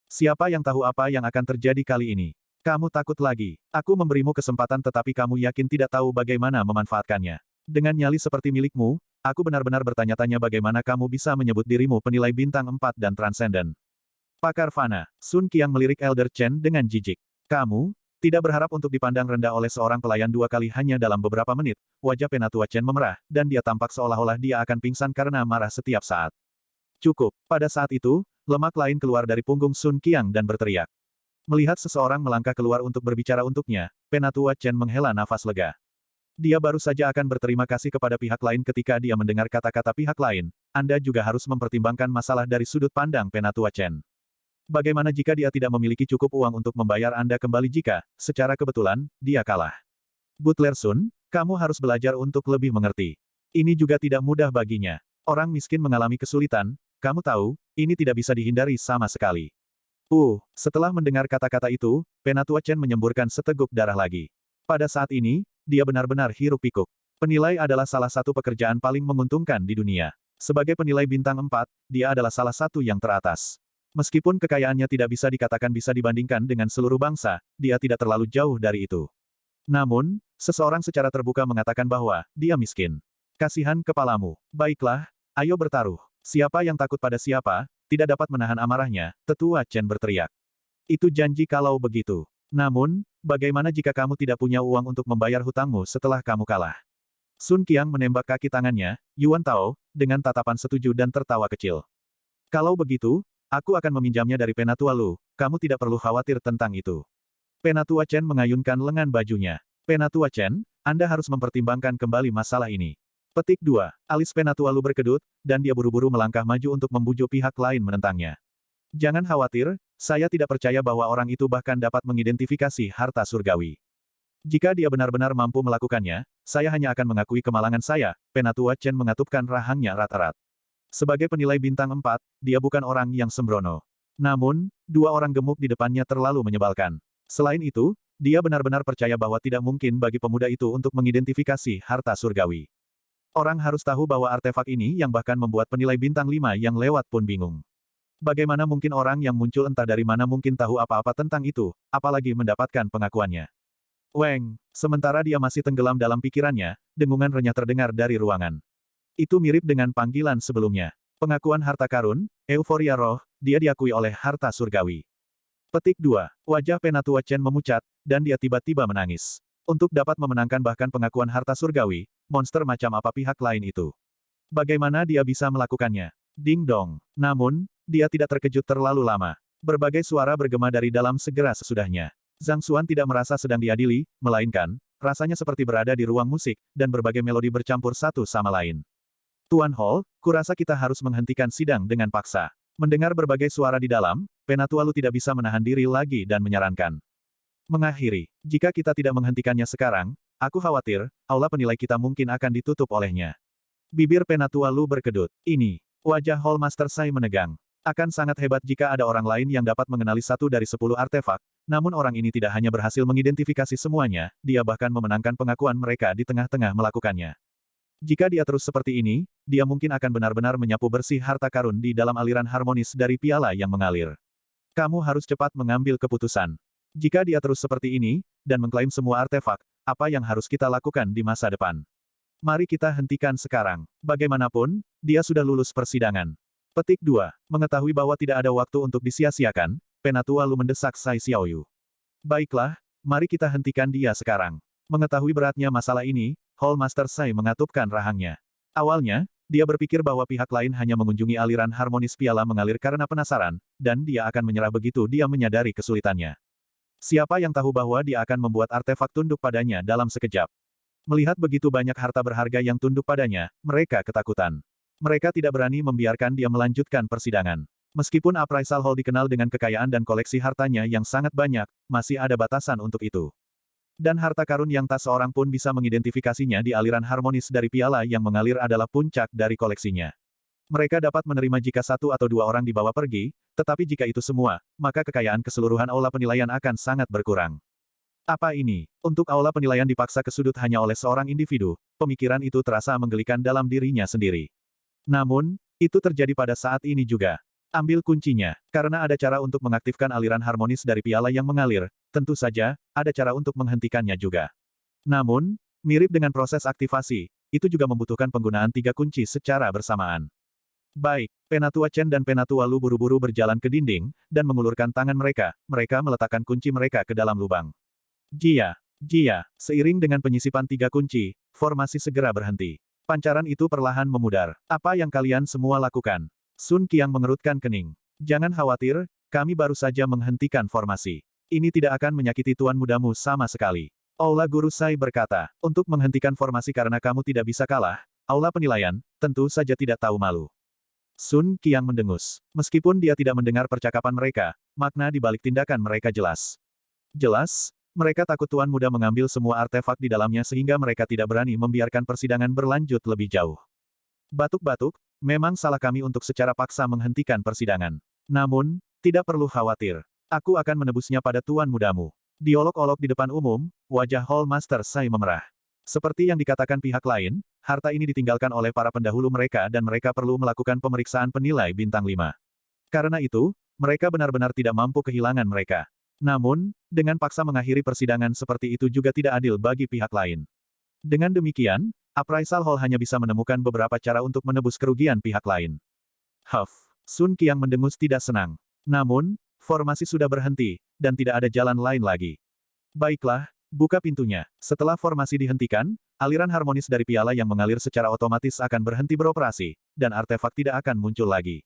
Siapa yang tahu apa yang akan terjadi kali ini? Kamu takut lagi. Aku memberimu kesempatan tetapi kamu yakin tidak tahu bagaimana memanfaatkannya. Dengan nyali seperti milikmu, aku benar-benar bertanya-tanya bagaimana kamu bisa menyebut dirimu penilai bintang 4 dan transenden. Pakar Fana, Sun Qiang melirik Elder Chen dengan jijik. Kamu tidak berharap untuk dipandang rendah oleh seorang pelayan dua kali hanya dalam beberapa menit. Wajah Penatua Chen memerah, dan dia tampak seolah-olah dia akan pingsan karena marah setiap saat. Cukup. Pada saat itu, lemak lain keluar dari punggung Sun Qiang dan berteriak. Melihat seseorang melangkah keluar untuk berbicara untuknya, Penatua Chen menghela nafas lega. Dia baru saja akan berterima kasih kepada pihak lain ketika dia mendengar kata-kata pihak lain. Anda juga harus mempertimbangkan masalah dari sudut pandang Penatua Chen. Bagaimana jika dia tidak memiliki cukup uang untuk membayar Anda kembali jika, secara kebetulan, dia kalah? Butler Sun, kamu harus belajar untuk lebih mengerti. Ini juga tidak mudah baginya. Orang miskin mengalami kesulitan, kamu tahu, ini tidak bisa dihindari sama sekali. Setelah mendengar kata-kata itu, Penatua Chen menyemburkan seteguk darah lagi. Pada saat ini, dia benar-benar hiruk-pikuk. Penilai adalah salah satu pekerjaan paling menguntungkan di dunia. Sebagai penilai bintang 4, dia adalah salah satu yang teratas. Meskipun kekayaannya tidak bisa dikatakan bisa dibandingkan dengan seluruh bangsa, dia tidak terlalu jauh dari itu. Namun, seseorang secara terbuka mengatakan bahwa dia miskin. Kasihan kepalamu. Baiklah, ayo bertaruh. Siapa yang takut pada siapa, tidak dapat menahan amarahnya, Tetua Chen berteriak. Itu janji kalau begitu. Namun, bagaimana jika kamu tidak punya uang untuk membayar hutangmu setelah kamu kalah? Sun Qiang menembak kaki tangannya, Yuan Tao, dengan tatapan setuju dan tertawa kecil. Kalau begitu, aku akan meminjamnya dari Penatua Lu, kamu tidak perlu khawatir tentang itu. Penatua Chen mengayunkan lengan bajunya. Penatua Chen, Anda harus mempertimbangkan kembali masalah ini. Petik 2. Alis Penatualu berkedut, dan dia buru-buru melangkah maju untuk membujuk pihak lain menentangnya. Jangan khawatir, saya tidak percaya bahwa orang itu bahkan dapat mengidentifikasi harta surgawi. Jika dia benar-benar mampu melakukannya, saya hanya akan mengakui kemalangan saya. Penatua Chen mengatupkan rahangnya erat-erat. Sebagai penilai bintang 4, dia bukan orang yang sembrono. Namun, dua orang gemuk di depannya terlalu menyebalkan. Selain itu, dia benar-benar percaya bahwa tidak mungkin bagi pemuda itu untuk mengidentifikasi harta surgawi. Orang harus tahu bahwa artefak ini yang bahkan membuat penilai bintang 5 yang lewat pun bingung. Bagaimana mungkin orang yang muncul entah dari mana mungkin tahu apa-apa tentang itu, apalagi mendapatkan pengakuannya. Weng, sementara dia masih tenggelam dalam pikirannya, dengungan renyah terdengar dari ruangan. Itu mirip dengan panggilan sebelumnya. Pengakuan harta karun, euforia roh, dia diakui oleh harta surgawi. Petik 2. Wajah Penatua Chen memucat, dan dia tiba-tiba menangis. Untuk dapat memenangkan bahkan pengakuan harta surgawi, monster macam apa pihak lain itu? Bagaimana dia bisa melakukannya? Ding dong. Namun, dia tidak terkejut terlalu lama. Berbagai suara bergema dari dalam segera sesudahnya. Zhang Xuan tidak merasa sedang diadili, melainkan, rasanya seperti berada di ruang musik, dan berbagai melodi bercampur satu sama lain. Tuan Hall, kurasa kita harus menghentikan sidang dengan paksa. Mendengar berbagai suara di dalam, Penatualu tidak bisa menahan diri lagi dan menyarankan. Mengakhiri, jika kita tidak menghentikannya sekarang, aku khawatir, aula penilai kita mungkin akan ditutup olehnya. Bibir Penatualu berkedut. Ini, wajah Hall Master Sai menegang. Akan sangat hebat jika ada orang lain yang dapat mengenali satu dari 10 artefak, namun orang ini tidak hanya berhasil mengidentifikasi semuanya, dia bahkan memenangkan pengakuan mereka di tengah-tengah melakukannya. Jika dia terus seperti ini, dia mungkin akan benar-benar menyapu bersih harta karun di dalam aliran harmonis dari piala yang mengalir. Kamu harus cepat mengambil keputusan. Jika dia terus seperti ini, dan mengklaim semua artefak, apa yang harus kita lakukan di masa depan? Mari kita hentikan sekarang. Bagaimanapun, dia sudah lulus persidangan. Petik 2. Mengetahui bahwa tidak ada waktu untuk disia-siakan, Penatualu mendesak Sai Xiaoyu. Baiklah, mari kita hentikan dia sekarang. Mengetahui beratnya masalah ini, Hall Master Sai mengatupkan rahangnya. Awalnya, dia berpikir bahwa pihak lain hanya mengunjungi aliran harmonis piala mengalir karena penasaran, dan dia akan menyerah begitu dia menyadari kesulitannya. Siapa yang tahu bahwa dia akan membuat artefak tunduk padanya dalam sekejap. Melihat begitu banyak harta berharga yang tunduk padanya, mereka ketakutan. Mereka tidak berani membiarkan dia melanjutkan persidangan. Meskipun Appraisal Hall dikenal dengan kekayaan dan koleksi hartanya yang sangat banyak, masih ada batasan untuk itu. Dan harta karun yang tak seorang pun bisa mengidentifikasinya di aliran harmonis dari piala yang mengalir adalah puncak dari koleksinya. Mereka dapat menerima jika satu atau dua orang dibawa pergi, tetapi jika itu semua, maka kekayaan keseluruhan aula penilaian akan sangat berkurang. Apa ini? Untuk aula penilaian dipaksa ke sudut hanya oleh seorang individu, pemikiran itu terasa menggelikan dalam dirinya sendiri. Namun, itu terjadi pada saat ini juga. Ambil kuncinya, karena ada cara untuk mengaktifkan aliran harmonis dari piala yang mengalir, tentu saja, ada cara untuk menghentikannya juga. Namun, mirip dengan proses aktivasi, itu juga membutuhkan penggunaan 3 kunci secara bersamaan. Baik, Penatua Chen dan Penatua Lu buru-buru berjalan ke dinding, dan mengulurkan tangan mereka meletakkan kunci mereka ke dalam lubang. Jia, Jia, seiring dengan penyisipan 3 kunci, formasi segera berhenti. Pancaran itu perlahan memudar. Apa yang kalian semua lakukan? Sun Qiang mengerutkan kening. Jangan khawatir, kami baru saja menghentikan formasi. Ini tidak akan menyakiti tuan mudamu sama sekali. Aula Guru Sai berkata, untuk menghentikan formasi karena kamu tidak bisa kalah, aula penilaian, tentu saja tidak tahu malu. Sun Qiang mendengus. Meskipun dia tidak mendengar percakapan mereka, makna di balik tindakan mereka jelas. Jelas, mereka takut tuan muda mengambil semua artefak di dalamnya sehingga mereka tidak berani membiarkan persidangan berlanjut lebih jauh. Batuk-batuk, memang salah kami untuk secara paksa menghentikan persidangan. Namun, tidak perlu khawatir. Aku akan menebusnya pada tuan mudamu. Diolok-olok di depan umum, wajah Hall Master Sai memerah. Seperti yang dikatakan pihak lain, harta ini ditinggalkan oleh para pendahulu mereka dan mereka perlu melakukan pemeriksaan penilai bintang 5. Karena itu, mereka benar-benar tidak mampu kehilangan mereka. Namun, dengan paksa mengakhiri persidangan seperti itu juga tidak adil bagi pihak lain. Dengan demikian, Appraisal Hall hanya bisa menemukan beberapa cara untuk menebus kerugian pihak lain. Sun Qiang mendengus tidak senang. Namun, formasi sudah berhenti, dan tidak ada jalan lain lagi. Baiklah, buka pintunya. Setelah formasi dihentikan, aliran harmonis dari piala yang mengalir secara otomatis akan berhenti beroperasi, dan artefak tidak akan muncul lagi.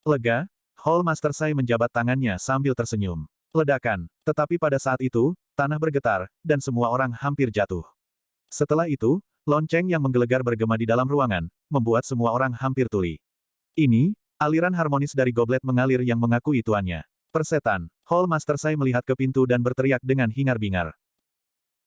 Lega, Hall Master Sai menjabat tangannya sambil tersenyum. Ledakan. Tetapi pada saat itu, tanah bergetar, dan semua orang hampir jatuh. Setelah itu, Lonceng yang menggelegar bergema di dalam ruangan, membuat semua orang hampir tuli. Ini, aliran harmonis dari goblet mengalir yang mengakui tuannya. Persetan, Hall Master Sai melihat ke pintu dan berteriak dengan hingar-bingar.